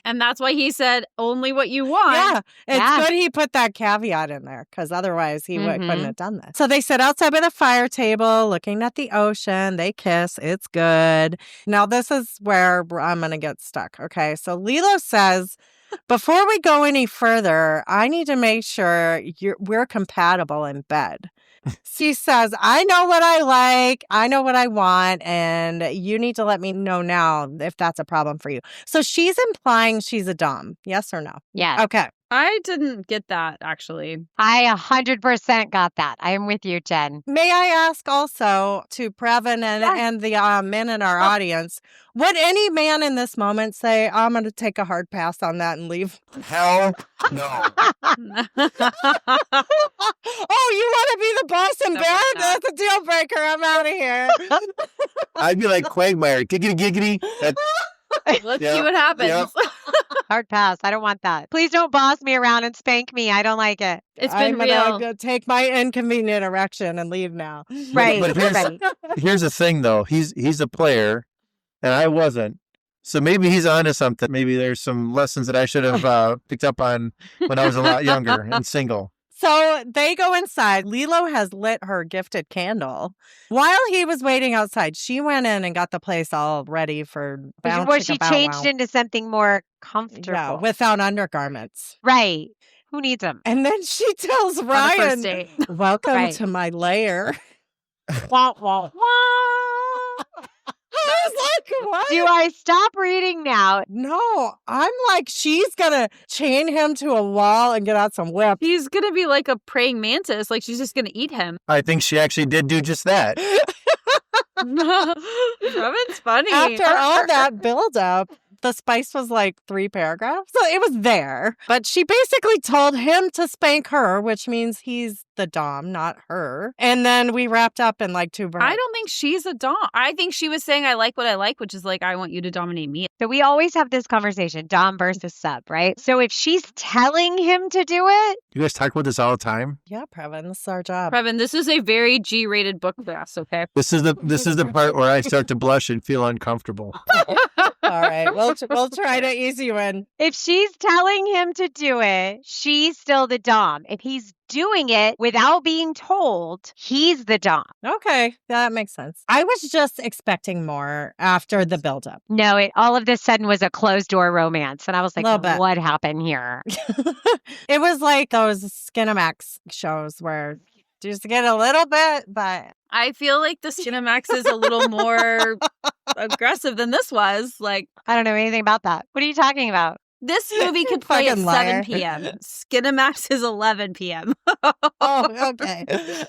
Speaker 3: And that's why he said only what you want.
Speaker 1: Yeah, it's
Speaker 2: Yeah.
Speaker 1: good he put that caveat in there because otherwise he couldn't
Speaker 2: Mhm.
Speaker 1: have done that. So they sit outside by the fire table looking at the ocean. They kiss. It's good. Now, this is where I'm going to get stuck. Okay. So Lilo says, before we go any further, I need to make sure we're compatible in bed. She says, I know what I like, I know what I want, and you need to let me know now if that's a problem for you. So she's implying she's a dom. Yes or no?
Speaker 2: Yes.
Speaker 1: Okay.
Speaker 3: I didn't get that, actually.
Speaker 2: I 100% got that. I am with you, Jen.
Speaker 1: May I ask also to Previn and the men in our audience, would any man in this moment say, I'm going to take a hard pass on that and leave?
Speaker 4: Hell no.
Speaker 1: Oh, you want to be the boss in
Speaker 3: No,
Speaker 1: bed?
Speaker 3: it's not.
Speaker 1: That's a deal breaker. I'm out of here.
Speaker 4: I'd be like Quagmire. Giggity, giggity.
Speaker 3: Let's
Speaker 4: Yeah,
Speaker 3: see what happens.
Speaker 4: yeah.
Speaker 2: Hard pass. I don't want that. Please don't boss me around and spank me. I don't like it.
Speaker 3: It's been
Speaker 1: I'm
Speaker 3: real.
Speaker 1: going to take my inconvenient erection and leave now.
Speaker 2: Right.
Speaker 4: But here's,
Speaker 2: right.
Speaker 4: here's the thing, though. He's a player, and I wasn't. So maybe he's onto something. Maybe there's some lessons that I should have picked up on when I was a lot younger and single.
Speaker 1: So they go inside. Lilo has lit her gifted candle. While he was waiting outside, she went in and got the place all ready for bow
Speaker 2: Well,
Speaker 1: chicka
Speaker 2: she
Speaker 1: bow
Speaker 2: changed
Speaker 1: wow.
Speaker 2: into something more comfortable.
Speaker 1: Yeah, without undergarments.
Speaker 2: Right. Who needs them?
Speaker 1: And then she tells
Speaker 3: On the first
Speaker 1: Ryan,
Speaker 3: date.
Speaker 1: welcome
Speaker 2: Right.
Speaker 1: to my lair.
Speaker 2: Wah, wah, wah.
Speaker 1: I was like, what?
Speaker 2: Do I stop reading now?
Speaker 1: No, I'm like, she's going to chain him to a wall and get out some whip.
Speaker 3: He's going to be like a praying mantis. Like, she's just going to eat him.
Speaker 4: I think she actually did do just that.
Speaker 3: Robin's funny.
Speaker 1: After all that buildup, the spice was like 3 paragraphs. So it was there. But she basically told him to spank her, which means he's the dom, not her. And then we wrapped up in like 2
Speaker 3: I don't think she's a dom. I think she was saying, I like what I like, which is like, I want you to dominate me.
Speaker 2: So we always have this conversation, dom versus sub, right? So if she's telling him to do it,
Speaker 4: You guys talk about this all the time.
Speaker 1: Yeah, Previn, this is our job.
Speaker 3: Previn, this is a very G-rated book class, okay?
Speaker 4: This is the part where I start to blush and feel uncomfortable.
Speaker 1: All right, we'll try to ease you in.
Speaker 2: if she's telling him to do it, she's still the dom. If he's doing it without being told, he's the dom.
Speaker 1: Okay, that makes sense. I was just expecting more after the buildup.
Speaker 2: No, it all of this sudden was a closed door romance. And I was like,
Speaker 1: Little bit.
Speaker 2: what happened here?
Speaker 1: It was like those Skinamax shows where you just get a little bit, but
Speaker 3: I feel like the Cinemax is a little more aggressive than this was. Like,
Speaker 2: I don't know anything about that. What are you talking about?
Speaker 3: this movie could play at
Speaker 1: Fucking liar.
Speaker 3: 7 p.m. Skinemax is 11 p.m.
Speaker 1: oh, okay.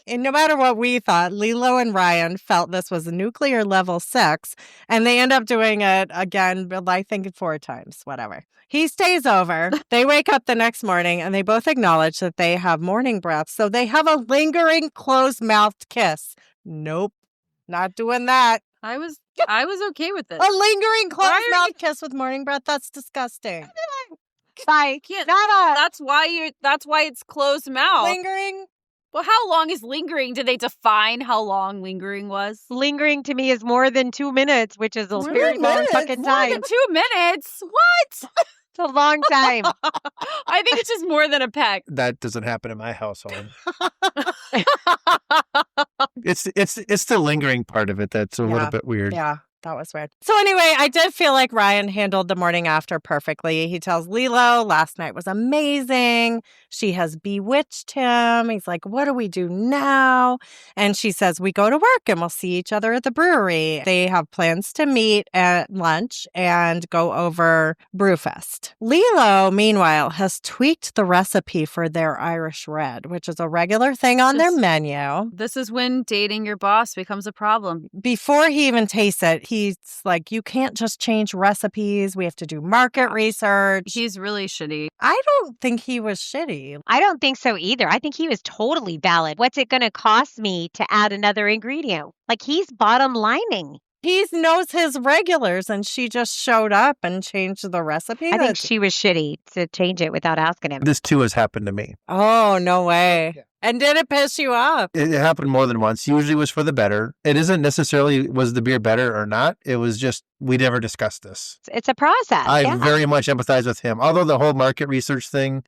Speaker 1: And no matter what we thought, Lilo and Ryan felt this was nuclear level sex, and they end up doing it again, I think 4 times, whatever. He stays over. They wake up the next morning, and they both acknowledge that they have morning breath, so they have a lingering closed-mouthed kiss. Nope, not doing that.
Speaker 3: I was okay with it.
Speaker 1: A lingering
Speaker 3: Why are
Speaker 1: closed-mouthed kiss with morning breath? That's disgusting.
Speaker 2: Like,
Speaker 3: Can't-
Speaker 2: not
Speaker 3: That's why it's closed mouth.
Speaker 1: Lingering?
Speaker 3: Well, how long is lingering? Did they define how long lingering was?
Speaker 2: lingering to me is more than 2 minutes, which is a
Speaker 1: More
Speaker 2: very
Speaker 1: than
Speaker 2: long
Speaker 1: minutes?
Speaker 2: fucking
Speaker 3: More
Speaker 2: time.
Speaker 3: than 2 minutes? What?
Speaker 2: It's a long time.
Speaker 3: I think it's just more than a peck.
Speaker 4: That doesn't happen in my household. It's the lingering part of it that's a
Speaker 1: Yeah.
Speaker 4: little bit weird.
Speaker 1: Yeah, that was weird. So anyway, I did feel like Ryan handled the morning after perfectly. He tells Lilo last night was amazing. She has bewitched him. He's like, what do we do now? And she says, we go to work and we'll see each other at the brewery. They have plans to meet at lunch and go over Brewfest. Lilo, meanwhile, has tweaked the recipe for their Irish Red, which is a regular thing on their
Speaker 3: Just-
Speaker 1: menu.
Speaker 3: This is when dating your boss becomes a problem.
Speaker 1: Before he even tastes it, he he's like, you can't just change recipes. We have to do market research.
Speaker 3: He's really shitty.
Speaker 1: I don't think he was shitty.
Speaker 2: I don't think so either. I think he was totally valid. What's it going to cost me to add another ingredient? Like, he's bottom lining.
Speaker 1: He knows his regulars, and she just showed up and changed the recipe.
Speaker 2: I think she was shitty to change it without asking him.
Speaker 4: This too has happened to me.
Speaker 1: Oh, no way. Yeah. And did it piss you off?
Speaker 4: It happened more than once. Usually was for the better. It isn't necessarily was the beer better or not. It was just we never discussed this.
Speaker 2: It's a process.
Speaker 4: I very much empathize with him. Although the whole market research thing,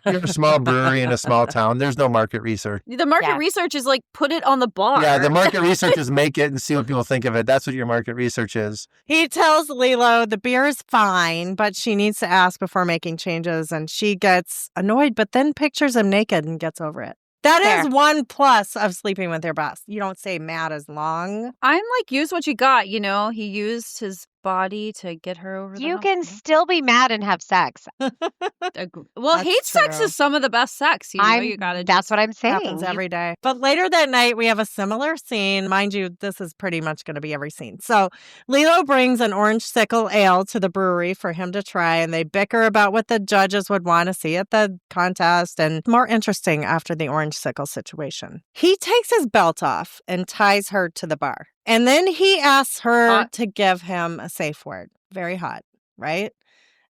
Speaker 4: you're a small brewery in a small town. There's no market research.
Speaker 3: The market research is like put it on the bar.
Speaker 4: Yeah, the market research is make it and see what people think of it. That's what your market research is.
Speaker 1: He tells Lilo the beer is fine, but she needs to ask before making changes. And she gets annoyed, but then pictures him naked and gets over it. That is one plus of sleeping with your boss. You don't stay mad as long.
Speaker 3: I'm like, use what you got. You know, he used his body to get her over the
Speaker 2: You
Speaker 3: hump.
Speaker 2: can still be mad and have sex.
Speaker 3: Well,
Speaker 1: That's
Speaker 3: hate sex
Speaker 1: true.
Speaker 3: is some of the best sex. You know, you gotta.
Speaker 2: That's what I'm saying.
Speaker 1: Happens every day. But later that night, we have a similar scene. Mind you, this is pretty much going to be every scene. So Lilo brings an orange sickle ale to the brewery for him to try, and they bicker about what the judges would want to see at the contest, and more interesting after the orange sickle situation. He takes his belt off and ties her to the bar. And then he asks her to give him a safe word. Very hot, right?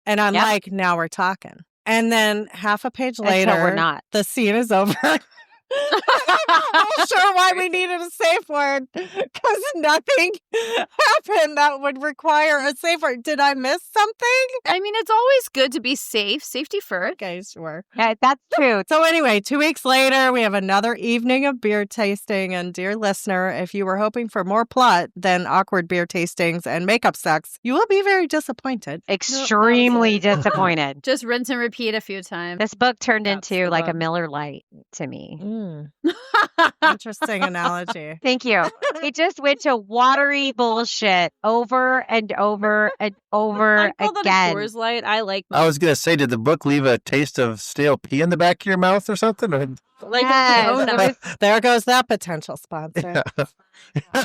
Speaker 1: And I'm like, now we're talking. And then half a page later,
Speaker 2: Until we're not.
Speaker 1: The scene is over. I'm not sure why we needed a safe word, because nothing happened that would require a safe word. Did I miss something?
Speaker 3: I mean, it's always good to be safe. Safety first.
Speaker 1: Okay, sure.
Speaker 2: Yeah, that's true.
Speaker 1: So anyway, 2 weeks later, we have another evening of beer tasting. And dear listener, if you were hoping for more plot than awkward beer tastings and makeup sex, you will be very disappointed.
Speaker 2: Extremely disappointed.
Speaker 3: Just rinse and repeat a few times.
Speaker 2: This book turned
Speaker 3: That's
Speaker 2: into
Speaker 3: the
Speaker 2: like a
Speaker 3: book.
Speaker 2: Miller Lite to me.
Speaker 1: Interesting analogy.
Speaker 2: Thank you. It just went to watery bullshit over and over and over
Speaker 3: I call that a
Speaker 2: again.
Speaker 3: Coors Light. I like.
Speaker 4: I was going to say, did the book leave a taste of stale pee in the back of your mouth or something? Or-
Speaker 3: Like
Speaker 2: Yes,
Speaker 3: Corona.
Speaker 2: it was
Speaker 1: There goes that potential sponsor.
Speaker 4: You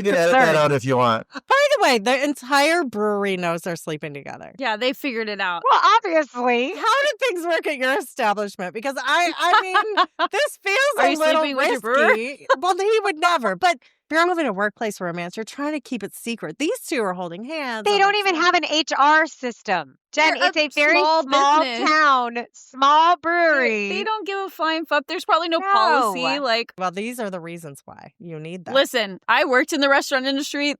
Speaker 4: can edit that out if you want.
Speaker 1: By the way, the entire brewery knows they're sleeping together.
Speaker 3: Yeah, they figured it out.
Speaker 2: Well, obviously.
Speaker 1: How did things work at your establishment? Because I mean, this feels
Speaker 3: Are
Speaker 1: a
Speaker 3: you
Speaker 1: little
Speaker 3: sleeping with your brewer?
Speaker 1: risky. Well, he would never. But if you're having a workplace romance, you're trying to keep it secret. These two are holding hands.
Speaker 2: They
Speaker 1: on
Speaker 2: don't
Speaker 1: the
Speaker 2: even
Speaker 1: floor.
Speaker 2: have an HR system. Jen,
Speaker 3: They're
Speaker 2: it's
Speaker 3: a
Speaker 2: a very
Speaker 3: small
Speaker 2: small
Speaker 3: business.
Speaker 2: town, small brewery.
Speaker 3: They don't give a flying fuck. There's probably no
Speaker 2: No.
Speaker 3: policy. Like,
Speaker 1: Well, these are the reasons why you need that.
Speaker 3: listen, I worked in the restaurant industry.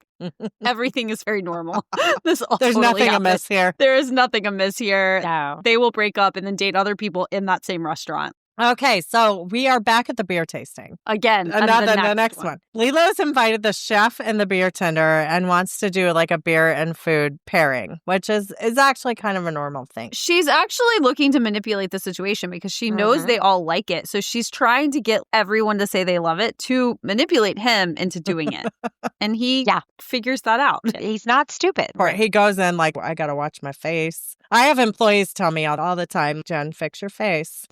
Speaker 3: Everything is very normal. This all
Speaker 1: There's
Speaker 3: totally
Speaker 1: nothing
Speaker 3: happens.
Speaker 1: amiss here.
Speaker 3: There is nothing amiss here.
Speaker 2: No.
Speaker 3: They will break up and then date other people in that same restaurant.
Speaker 1: Okay, so we are back at the beer tasting.
Speaker 3: Again, and
Speaker 1: The next one. Lilo's invited the chef and the beer tender and wants to do like a beer and food pairing, which is actually kind of a normal thing.
Speaker 3: She's actually looking to manipulate the situation because she knows they all like it. So she's trying to get everyone to say they love it to manipulate him into doing it. And he figures that out.
Speaker 2: He's not stupid.
Speaker 1: Or he goes in like, I got to watch my face. I have employees tell me all the time, Jen, fix your face.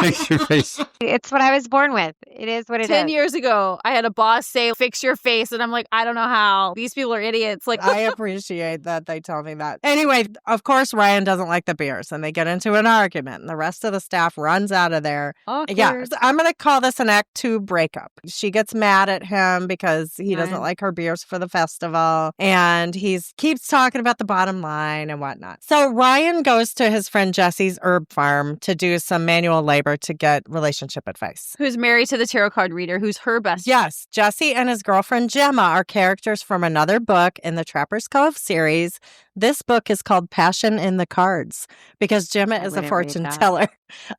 Speaker 4: Fix your face.
Speaker 2: It's what I was born with. It is what it is.
Speaker 3: 10 years ago, I had a boss say, fix your face. And I'm like, I don't know how. These people are idiots. Like,
Speaker 1: I appreciate that they tell me that. Anyway, of course, Ryan doesn't like the beers and they get into an argument and the rest of the staff runs out of there.
Speaker 3: awkward.
Speaker 1: Yeah, so I'm going to call this an Act 2 breakup. She gets mad at him because he doesn't
Speaker 3: Right.
Speaker 1: like her beers for the festival and he keeps talking about the bottom line and whatnot. So Ryan goes to his friend Jesse's herb farm to do some manual labor to get relationship advice.
Speaker 3: Who's married to the tarot card reader, who's her best.
Speaker 1: Yes, Jesse and his girlfriend Gemma are characters from another book in the Trapper's Cove series. This book is called Passion in the Cards because Gemma is a
Speaker 2: wouldn't read
Speaker 1: fortune
Speaker 2: that.
Speaker 1: teller.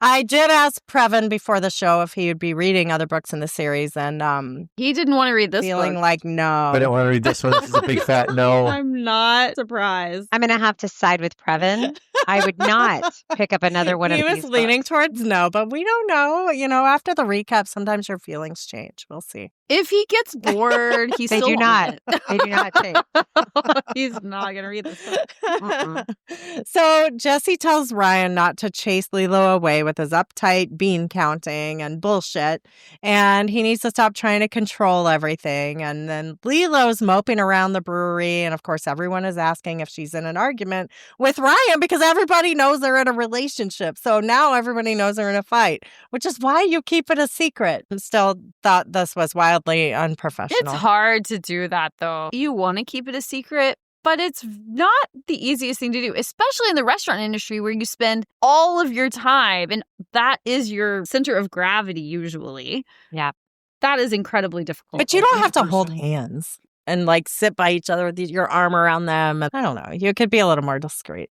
Speaker 1: I did ask Previn before the show if he would be reading other books in the series and
Speaker 3: He didn't want to read this
Speaker 1: feeling
Speaker 3: book.
Speaker 1: like no.
Speaker 4: I don't want to read this one. This is a big fat no.
Speaker 3: I'm not surprised.
Speaker 2: I'm going to have to side with Previn. I would not pick up another one of
Speaker 1: He
Speaker 2: these
Speaker 1: was leaning
Speaker 2: books.
Speaker 1: towards no, but we don't know. After the recap, sometimes your feelings change. We'll see.
Speaker 3: If he gets bored, he's
Speaker 2: They
Speaker 3: still
Speaker 2: do not. They do not change.
Speaker 3: He's not going to read this book.
Speaker 1: So Jesse tells Ryan not to chase Lilo away with his uptight bean counting and bullshit, and he needs to stop trying to control everything. And then Lilo's moping around the brewery, and of course everyone is asking if she's in an argument with Ryan because everybody knows they're in a relationship. So now everybody knows they're in a fight, which is why you keep it a secret. And still thought this was wildly unprofessional.
Speaker 3: It's hard to do that, though. You want to keep it a secret, but it's not the easiest thing to do, especially in the restaurant industry where you spend all of your time and that is your center of gravity usually.
Speaker 2: Yeah.
Speaker 3: That is incredibly difficult.
Speaker 1: But you don't have to hold hands and sit by each other with your arm around them. I don't know. You could be a little more discreet.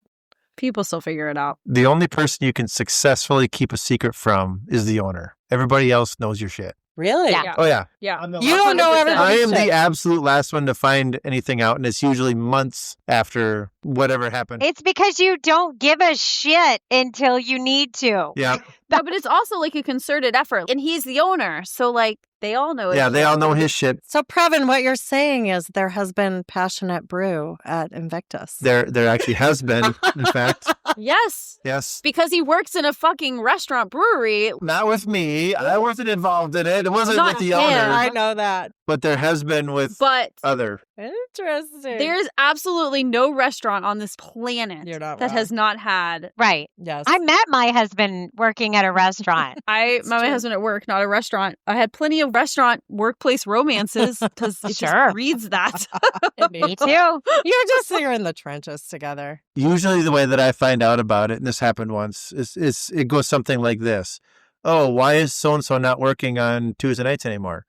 Speaker 3: People still figure it out.
Speaker 4: The only person you can successfully keep a secret from is the owner. Everybody else knows your shit.
Speaker 1: Really?
Speaker 2: Yeah.
Speaker 4: Oh, yeah.
Speaker 3: Yeah.
Speaker 1: You don't know
Speaker 3: 100%.
Speaker 1: everything.
Speaker 4: I am the absolute last one to find anything out, and it's usually months after whatever happened.
Speaker 2: It's because you don't give a shit until you need to.
Speaker 4: Yeah.
Speaker 3: No, but it's also like a concerted effort. And he's the owner. So, they all know it.
Speaker 4: Yeah, they all know his shit.
Speaker 1: So, Previn, what you're saying is there has been passionate brew at Invictus.
Speaker 4: There actually has been, in fact.
Speaker 3: Yes.
Speaker 4: Yes.
Speaker 3: Because he works in a fucking restaurant brewery.
Speaker 4: Not with me. I wasn't involved in it. It wasn't
Speaker 3: Not
Speaker 4: with the
Speaker 3: him.
Speaker 4: owner.
Speaker 1: I know that.
Speaker 4: But there has been with
Speaker 3: But
Speaker 4: other.
Speaker 1: Interesting.
Speaker 3: there's absolutely no restaurant on this planet
Speaker 1: You're not
Speaker 3: that
Speaker 1: wrong.
Speaker 3: has not had.
Speaker 2: Right.
Speaker 1: Yes.
Speaker 2: I met my husband working at a restaurant.
Speaker 3: I met my
Speaker 1: true.
Speaker 3: husband at work, not a restaurant. I had plenty of restaurant workplace romances because it
Speaker 2: Sure.
Speaker 3: just reads that.
Speaker 2: Me too.
Speaker 1: You're in the trenches together.
Speaker 4: Usually the way that I find out about it, and this happened once, is it goes something like this. Oh, why is so-and-so not working on Tuesday nights anymore?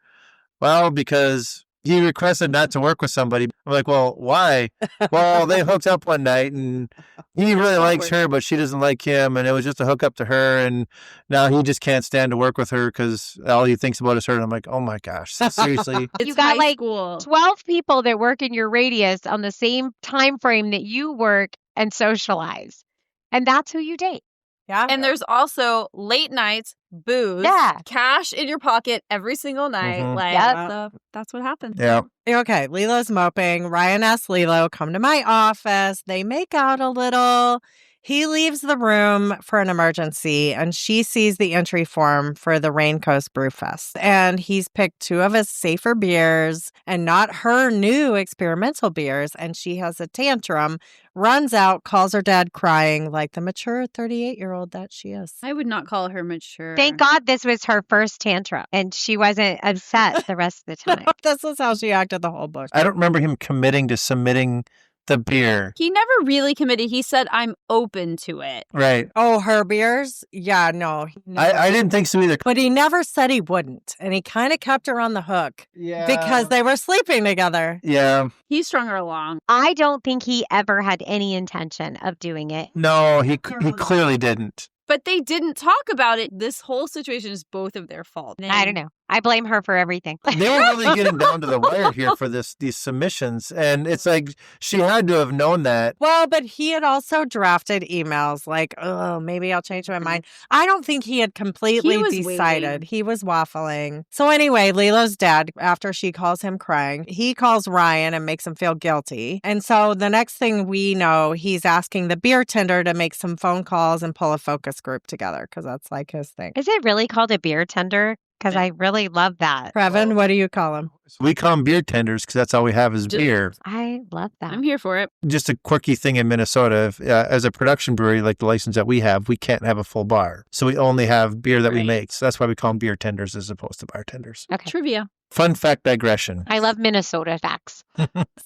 Speaker 4: Well, because he requested not to work with somebody. I'm like, well, why? Well, they hooked up one night and he really likes her, but she doesn't like him. And it was just a hookup to her. And now he just can't stand to work with her because all he thinks about is her. And I'm like, oh my gosh, seriously?
Speaker 3: It's
Speaker 2: got,
Speaker 3: high school.
Speaker 2: 12 people that work in your radius on the same time frame that you work and socialize. And that's who you date.
Speaker 1: Yeah.
Speaker 3: And there's also late nights, booze,
Speaker 2: Yeah.
Speaker 3: cash in your pocket every single night.
Speaker 4: Mhm.
Speaker 2: Yep.
Speaker 3: That's what happens.
Speaker 4: Yeah.
Speaker 1: Okay, Lilo's moping. Ryan asks Lilo, come to my office. They make out a little. He leaves the room for an emergency, and she sees the entry form for the Rain Coast Brew Fest. And he's picked two of his safer beers and not her new experimental beers. And she has a tantrum, runs out, calls her dad crying like the mature 38-year-old that she is.
Speaker 3: I would not call her mature.
Speaker 2: Thank God this was her first tantrum and she wasn't upset the rest of the time.
Speaker 1: This is how she acted the whole book.
Speaker 4: I don't remember him committing to submitting the beer.
Speaker 3: He never really committed. He said, I'm open to it.
Speaker 4: Right.
Speaker 1: Oh, her beers? Yeah, no.
Speaker 4: I didn't think so either.
Speaker 1: But he never said he wouldn't. And he kind of kept her on the hook
Speaker 4: Yeah.
Speaker 1: because they were sleeping together.
Speaker 4: Yeah.
Speaker 3: He strung her along.
Speaker 2: I don't think he ever had any intention of doing it.
Speaker 4: No, he clearly didn't.
Speaker 3: But they didn't talk about it. This whole situation is both of their fault.
Speaker 2: I don't know. I blame her for everything.
Speaker 4: They were really getting down to the wire here for these submissions. And it's like she had to have known that.
Speaker 1: Well, but he had also drafted emails like, oh, maybe I'll change my mind. I don't think he had completely
Speaker 3: He was
Speaker 1: decided.
Speaker 3: waiting.
Speaker 1: He was waffling. So anyway, Lilo's dad, after she calls him crying, he calls Ryan and makes him feel guilty. And so the next thing we know, he's asking the beer tender to make some phone calls and pull a focus group together because that's like his thing.
Speaker 2: Is it really called a beer tender? Because I really love that.
Speaker 1: Previn, what do you call him?
Speaker 4: We call them beer tenders because that's all we have is beer.
Speaker 2: I love that.
Speaker 3: I'm here for it.
Speaker 4: Just a quirky thing in Minnesota, as a production brewery, like the license that we have, we can't have a full bar. So we only have beer that we
Speaker 3: Right.
Speaker 4: make. So that's why we call them beer tenders as opposed to bartenders.
Speaker 2: Okay.
Speaker 3: Trivia.
Speaker 4: Fun fact digression.
Speaker 2: I love Minnesota facts.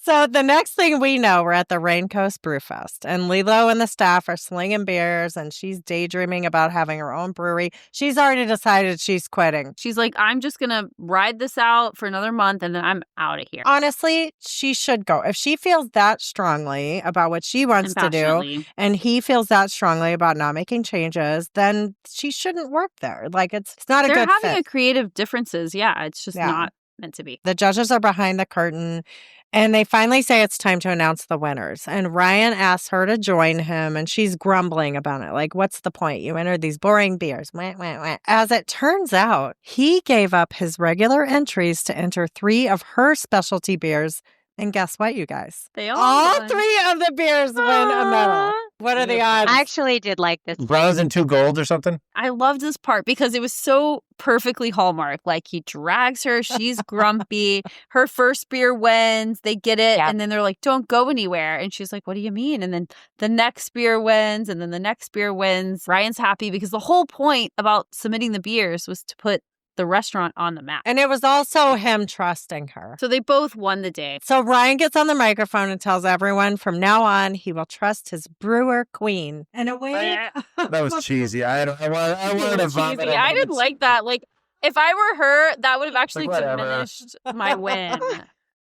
Speaker 1: So the next thing we know, we're at the Rain Coast Brew Fest, and Lilo and the staff are slinging beers, and she's daydreaming about having her own brewery. She's already decided she's quitting.
Speaker 3: She's like, I'm just going to ride this out for another month and then I'm out of here.
Speaker 1: Honestly, she should go. If she feels that strongly about what she wants to do,
Speaker 3: Passionately.
Speaker 1: and he feels that strongly about not making changes, then she shouldn't work there. Like, it's not a
Speaker 3: They're
Speaker 1: good
Speaker 3: having
Speaker 1: fit.
Speaker 3: a creative differences. Yeah, it's just
Speaker 1: Yeah.
Speaker 3: not meant to be.
Speaker 1: The judges are behind the curtain, And they finally say it's time to announce the winners. And Ryan asks her to join him, and she's grumbling about it. Like, what's the point? You entered these boring beers. Wah, wah, wah. As it turns out, he gave up his regular entries to enter 3 of her specialty beers. And guess what, you guys?
Speaker 3: They
Speaker 1: All
Speaker 3: won.
Speaker 1: 3 of the beers win a medal. What are the odds?
Speaker 2: I actually did like this.
Speaker 4: Bronze and 2 gold or something?
Speaker 3: I loved this part because it was so perfectly Hallmark. Like, he drags her, she's grumpy. Her first beer wins, they get it,
Speaker 2: Yep.
Speaker 3: and then they're like, don't go anywhere. And she's like, what do you mean? And then the next beer wins, and then the next beer wins. Ryan's happy because the whole point about submitting the beers was to put the restaurant on the map.
Speaker 1: And it was also him trusting her.
Speaker 3: So they both won the day.
Speaker 1: So Ryan gets on the microphone and tells everyone from now on he will trust his brewer queen. And away.
Speaker 4: That was cheesy. I wanted to vomit.
Speaker 3: Cheesy. I didn't like that. Like, if I were her, that would have actually
Speaker 4: Like, whatever.
Speaker 3: diminished my win.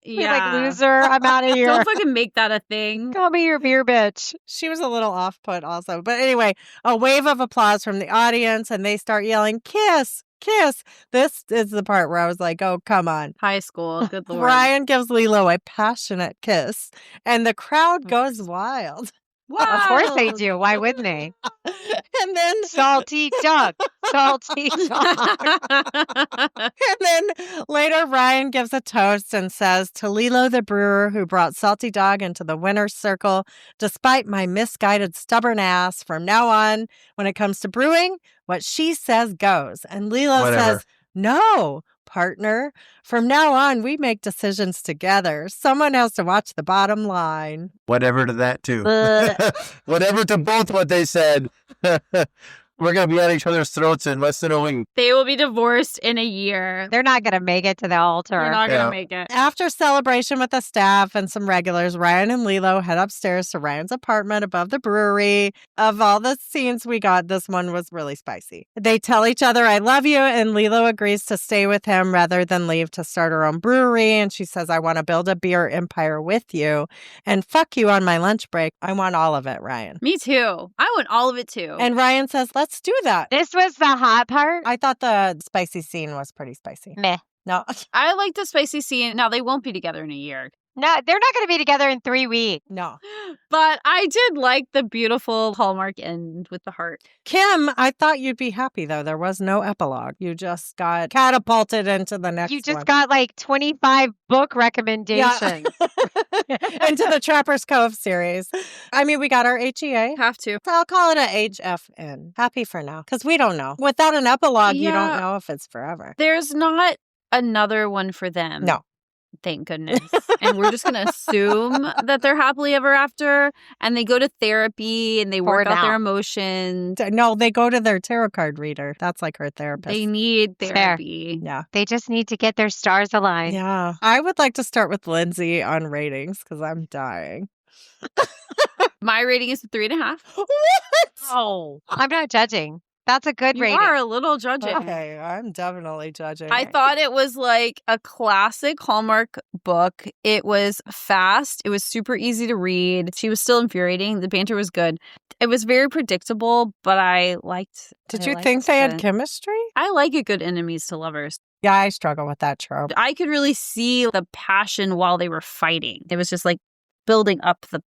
Speaker 2: You're like, loser, I'm out of here.
Speaker 3: Don't fucking make that a thing.
Speaker 2: Call me your beer bitch.
Speaker 1: She was a little off put also. But anyway, a wave of applause from the audience and they start yelling, kiss, kiss. This is the part where I was like, oh, come on.
Speaker 3: High school. Good lord.
Speaker 1: Ryan gives Lilo a passionate kiss and the crowd goes wild.
Speaker 2: Of course they do. Why wouldn't they?
Speaker 1: And then
Speaker 2: Salty dog. Salty dog.
Speaker 1: And then later, Ryan gives a toast and says, to Lilo the brewer who brought Salty Dog into the winner's circle, despite my misguided stubborn ass, from now on, when it comes to brewing, what she says goes. And Lilo
Speaker 4: Whatever.
Speaker 1: says, no, partner. From now on, we make decisions together. Someone has to watch the bottom line.
Speaker 4: Whatever to that, too.
Speaker 2: Ugh.
Speaker 4: Whatever to both what they said. We're going to be at each other's throats in less than a week.
Speaker 3: They will be divorced in a year.
Speaker 2: They're not going to make it to the altar.
Speaker 3: They're not going
Speaker 4: Yeah.
Speaker 3: to make it.
Speaker 1: After celebration with the staff and some regulars, Ryan and Lilo head upstairs to Ryan's apartment above the brewery. Of all the scenes we got, this one was really spicy. They tell each other, I love you, and Lilo agrees to stay with him rather than leave to start her own brewery. And she says, I want to build a beer empire with you. And fuck you on my lunch break. I want all of it, Ryan.
Speaker 3: Me too. I want all of it too.
Speaker 1: And Ryan says, let's do that.
Speaker 2: This was the hot part.
Speaker 1: I thought the spicy scene was pretty spicy.
Speaker 2: Meh.
Speaker 1: No.
Speaker 3: I like the spicy scene. Now, they won't be together in a year.
Speaker 2: No, they're not going to be together in 3 weeks.
Speaker 1: No.
Speaker 3: But I did like the beautiful Hallmark end with the heart.
Speaker 1: Kim, I thought you'd be happy, though. There was no epilogue. You just got catapulted into the next
Speaker 2: You just
Speaker 1: one.
Speaker 2: got like 25 book recommendations.
Speaker 1: Into the Trapper's Cove series. I mean, we got our HEA.
Speaker 3: Have to.
Speaker 1: So I'll call it a HFN. Happy for now. Because we don't know. Without an epilogue, you don't
Speaker 3: Yeah.
Speaker 1: know if it's forever.
Speaker 3: There's not another one for them.
Speaker 1: No.
Speaker 3: Thank goodness. And we're just going to assume that they're happily ever after. And they go to therapy and they
Speaker 2: For
Speaker 3: work out their
Speaker 2: now.
Speaker 3: emotions.
Speaker 1: No, they go to their tarot card reader. That's like her therapist.
Speaker 3: They need
Speaker 2: Fair.
Speaker 3: therapy.
Speaker 1: Yeah.
Speaker 2: They just need to get their stars aligned.
Speaker 1: Yeah. I would like to start with Lindsay on ratings because I'm dying.
Speaker 3: My rating is 3.5.
Speaker 1: What?
Speaker 2: Oh, I'm not judging. That's a good
Speaker 3: You
Speaker 2: rating.
Speaker 3: are a little judging.
Speaker 1: Okay, I'm definitely judging.
Speaker 3: I thought it was like a classic Hallmark book. It was fast. It was super easy to read. She was still infuriating. The banter was good. It was very predictable, but I liked.
Speaker 1: Did
Speaker 3: I
Speaker 1: you
Speaker 3: liked
Speaker 1: think they had
Speaker 3: it.
Speaker 1: chemistry?
Speaker 3: I like a good enemies to lovers.
Speaker 1: Yeah, I struggle with that trope.
Speaker 3: I could really see the passion while they were fighting. It was just like building up the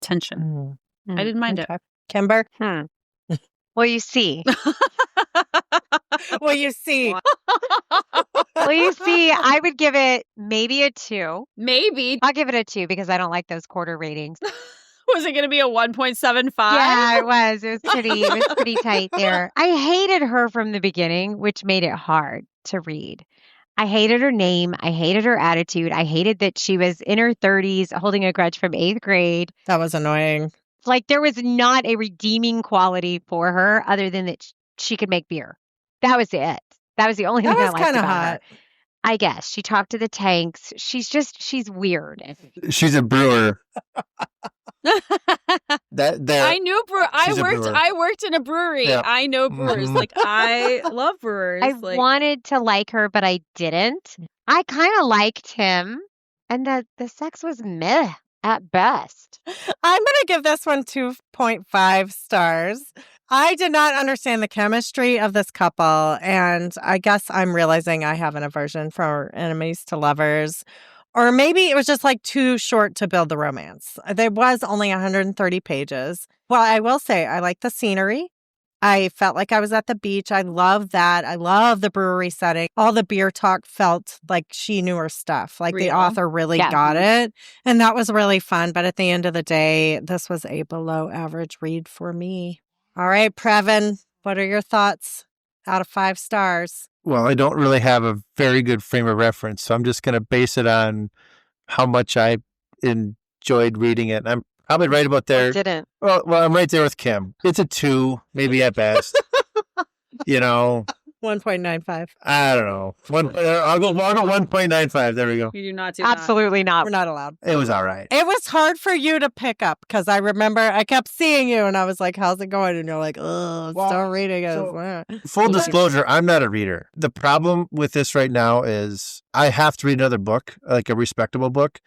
Speaker 3: tension. I didn't mind it.
Speaker 1: Kimber,
Speaker 2: Well, you see.
Speaker 1: well, you see.
Speaker 2: Well, you see, I would give it maybe a 2.
Speaker 3: Maybe.
Speaker 2: I'll give it a 2 because I don't like those quarter ratings.
Speaker 3: Was it going to be a 1.75?
Speaker 2: Yeah, it was. It was pretty tight there. I hated her from the beginning, which made it hard to read. I hated her name. I hated her attitude. I hated that she was in her 30s holding a grudge from 8th grade.
Speaker 1: That was annoying.
Speaker 2: Like there was not a redeeming quality for her other than that she could make beer. That was it. That was the only
Speaker 1: That
Speaker 2: thing I
Speaker 1: was
Speaker 2: liked
Speaker 1: kind of
Speaker 2: about
Speaker 1: hot.
Speaker 2: her. I guess she talked to the tanks. She's weird.
Speaker 4: She's a brewer.
Speaker 3: I knew
Speaker 4: She's a brewer.
Speaker 3: I worked in a brewery.
Speaker 4: Yeah.
Speaker 3: I know brewers.
Speaker 4: Mhm.
Speaker 3: Like I love brewers.
Speaker 2: I
Speaker 3: like
Speaker 2: wanted to like her, but I didn't. I kind of liked him, and the sex was meh at best.
Speaker 1: I'm going to give this one 2.5 stars. I did not understand the chemistry of this couple, and I guess I'm realizing I have an aversion for enemies to lovers Or maybe it was just like too short to build the romance. There was only 130 pages. Well, I will say I like the scenery. I felt like I was at the beach. I love that. I love the brewery setting. All the beer talk felt like she knew her stuff. Like the
Speaker 3: Real.
Speaker 1: author really got it. And that was really fun. But at the end of the day, this was a below average read for me. All right, Previn, what are your thoughts out of 5 stars?
Speaker 4: Well, I don't really have a very good frame of reference, so I'm just going to base it on how much I enjoyed reading it. I'm probably right about there.
Speaker 2: Didn't.
Speaker 4: Well, I'm right there with Kim. It's a 2, maybe at best.
Speaker 1: 1.95.
Speaker 4: I don't know. I'll go 1.95. There we go.
Speaker 3: You do not do
Speaker 2: Absolutely not.
Speaker 1: We're not allowed.
Speaker 4: It was all right.
Speaker 1: It was hard for you to pick up because I remember I kept seeing you and I was like, how's it going? And you're like, oh, still reading it.
Speaker 4: Full disclosure, I'm not a reader. The problem with this right now is I have to read another book, like a respectable book,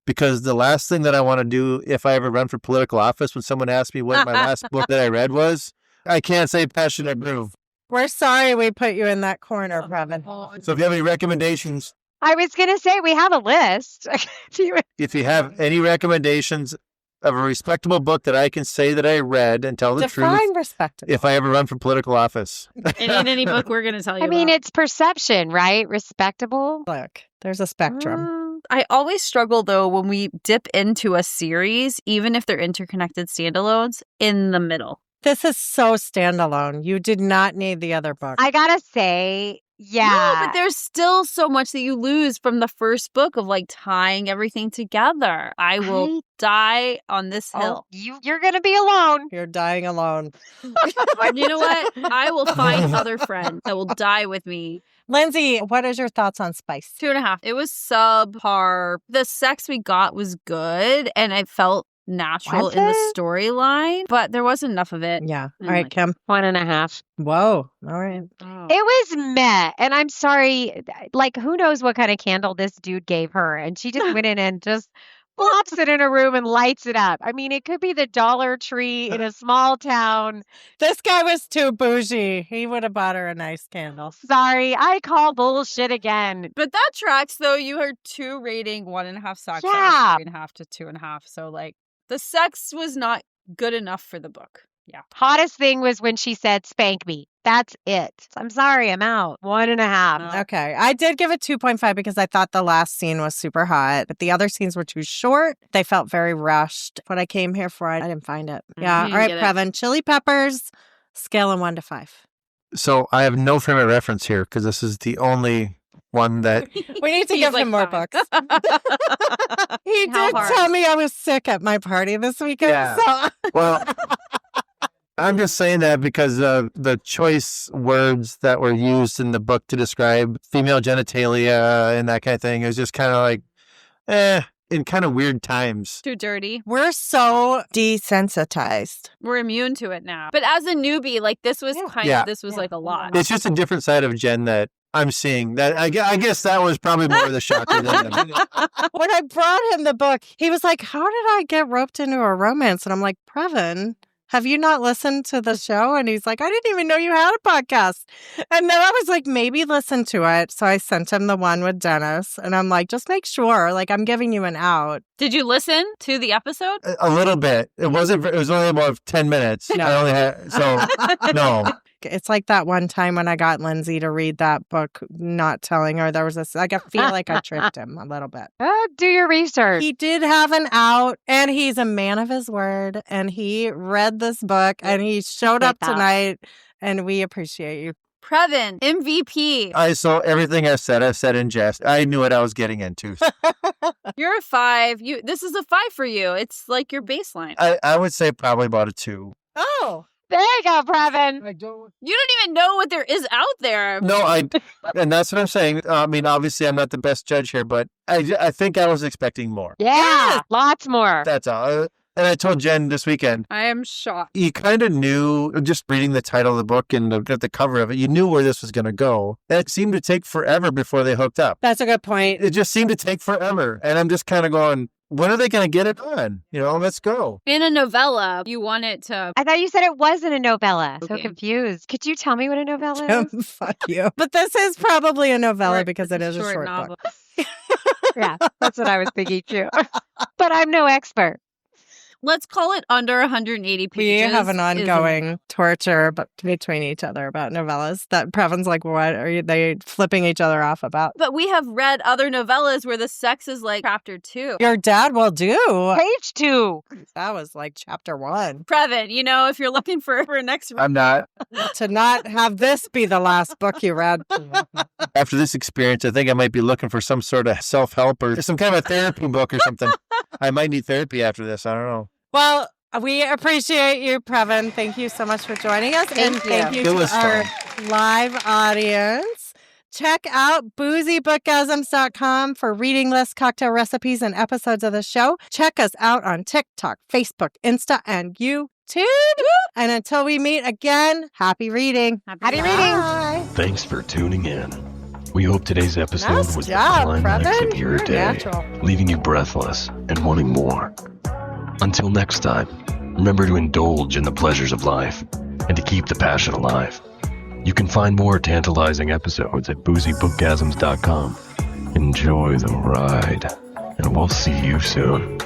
Speaker 4: because the last thing that I want to do if I ever run for political office, when someone asks me what my last book that I read was, I can't say Passionate Brew.
Speaker 1: We're sorry we put you in that corner, Previn.
Speaker 4: So if you have any recommendations,
Speaker 2: I was going to say we have a list.
Speaker 4: if you have any recommendations of a respectable book that I can say that I read and tell the
Speaker 1: Define
Speaker 4: truth,
Speaker 1: respectable.
Speaker 4: if I ever run for political office.
Speaker 3: In any book we're going to tell you
Speaker 2: I mean,
Speaker 3: about.
Speaker 2: it's perception, right? Respectable.
Speaker 1: Look, there's a spectrum.
Speaker 3: I always struggle, though, when we dip into a series, even if they're interconnected standalones, in the middle.
Speaker 1: This is so standalone. You did not need the other book.
Speaker 2: I gotta say, yeah.
Speaker 3: No, but there's still so much that you lose from the first book of like tying everything together. I will die on this hill.
Speaker 2: You're gonna be alone.
Speaker 1: You're dying alone.
Speaker 3: You know what? I will find other friends that will die with me.
Speaker 1: Lindsay, what is your thoughts on Spice?
Speaker 3: 2.5. It was subpar. The sex we got was good, and I felt natural in the storyline, but there wasn't enough of it.
Speaker 1: Yeah. All right, Kim.
Speaker 2: 1.5.
Speaker 1: Whoa. All right.
Speaker 3: Oh.
Speaker 2: It was meh. And I'm sorry, like, who knows what kind of candle this dude gave her. And she just went in and just plops it in a room and lights it up. I mean, it could be the Dollar Tree in a small town.
Speaker 1: This guy was too bougie. He would have bought her a nice candle.
Speaker 2: Sorry, I call bullshit again.
Speaker 3: But that tracks, though. You heard 2 rating 1.5 socks.
Speaker 2: Yeah.
Speaker 3: 3.5 to 2.5. So, like, the sex was not good enough for the book. Yeah.
Speaker 2: Hottest thing was when she said, spank me. That's it. I'm sorry, I'm out. 1.5.
Speaker 1: Okay. I did give it 2.5 because I thought the last scene was super hot, but the other scenes were too short. They felt very rushed. What I came here for, I didn't find it. Yeah.
Speaker 3: You
Speaker 1: All right,
Speaker 3: get it.
Speaker 1: Previn. Chili peppers, scale of 1 to 5.
Speaker 4: So I have no frame of reference here because this is the only one that
Speaker 1: We need to
Speaker 3: He's
Speaker 1: give
Speaker 3: like
Speaker 1: him more
Speaker 3: 5.
Speaker 1: books. He
Speaker 3: How
Speaker 1: did
Speaker 3: hard?
Speaker 1: tell me I was sick at my party this weekend.
Speaker 4: Yeah.
Speaker 1: So
Speaker 4: Well, I'm just saying that because the choice words that were used in the book to describe female genitalia and that kind of thing is just kind of like, in kind of weird times.
Speaker 3: Too dirty.
Speaker 1: we're so desensitized.
Speaker 3: We're immune to it now. But as a newbie, like, this was this was like a lot.
Speaker 4: It's just a different side of Jen that I'm seeing. That I guess that was probably more of the shocker than
Speaker 1: When I brought him the book, he was like, how did I get roped into a romance? And I'm like, Previn, have you not listened to the show? And he's like, I didn't even know you had a podcast. And then I was like, maybe listen to it. So I sent him the one with Dennis. And I'm like, just make sure, like, I'm giving you an out.
Speaker 3: Did you listen to the episode?
Speaker 4: a little bit. It was only about 10 minutes.
Speaker 1: No.
Speaker 4: I only had, so no.
Speaker 1: It's like that one time when I got Lindsay to read that book, not telling her there was this. I feel like I tricked him a little bit.
Speaker 2: Do your research.
Speaker 1: He did have an out, and he's a man of his word, and he read this book, and he showed up tonight, and we appreciate you.
Speaker 3: Previn, MVP.
Speaker 4: I saw everything I said in jest. I knew what I was getting into.
Speaker 3: You're a 5. This is a 5 for you. It's like your baseline.
Speaker 4: I would say probably about a 2.
Speaker 1: Oh.
Speaker 2: There you go, Previn.
Speaker 3: You don't even know what there is out there.
Speaker 4: No, and that's what I'm saying. I mean, obviously, I'm not the best judge here, but I think I was expecting more.
Speaker 2: Yeah,
Speaker 1: Yes.
Speaker 2: lots more.
Speaker 4: That's all. And I told Jen this weekend,
Speaker 3: I am shocked.
Speaker 4: you kind of knew, just reading the title of the book and the cover of it, you knew where this was going to go. And it seemed to take forever before they hooked up.
Speaker 1: That's a good point.
Speaker 4: It just seemed to take forever. And I'm just kind of going, when are they going to get it done? Let's go.
Speaker 3: In a novella, you want it to...
Speaker 2: I thought you said it wasn't a novella. So
Speaker 3: Okay.
Speaker 2: confused. Could you tell me what a novella is?
Speaker 1: Fuck you. But this is probably a novella
Speaker 3: Short-
Speaker 1: because
Speaker 3: it's
Speaker 1: it is a short book.
Speaker 2: Great. Yeah, that's what I was thinking too. But I'm no expert.
Speaker 3: Let's call it under 180 pages.
Speaker 1: We have an
Speaker 3: is
Speaker 1: ongoing torture between each other about novellas that Previn's like, what are they flipping each other off about?
Speaker 3: But we have read other novellas where the sex is like chapter 2.
Speaker 1: Your dad will do.
Speaker 2: Page 2.
Speaker 1: That was like chapter 1.
Speaker 3: Previn, if you're looking for a next
Speaker 4: I'm not.
Speaker 1: To not have this be the last book you read.
Speaker 4: After this experience, I think I might be looking for some sort of self-help or some kind of a therapy book or something. I might need therapy after this. I don't know.
Speaker 1: Well, we appreciate you, Previn. Thank you so much for joining us.
Speaker 2: Thank you.
Speaker 1: Thank you
Speaker 4: It
Speaker 1: to
Speaker 4: was
Speaker 1: our
Speaker 4: fun.
Speaker 1: live audience. Check out boozybookgasms.com for reading lists, cocktail recipes, and episodes of the show. Check us out on TikTok, Facebook, Insta, and YouTube. And until we meet again, happy reading.
Speaker 2: Happy reading.
Speaker 1: Bye.
Speaker 5: Thanks for tuning in. We hope today's episode
Speaker 1: Nice
Speaker 5: was
Speaker 1: job,
Speaker 5: the climax
Speaker 1: Previn.
Speaker 5: of your
Speaker 1: You're
Speaker 5: day,
Speaker 1: natural.
Speaker 5: leaving you breathless and wanting more. Until next time, remember to indulge in the pleasures of life and to keep the passion alive. You can find more tantalizing episodes at boozybookgasms.com. Enjoy the ride, and we'll see you soon.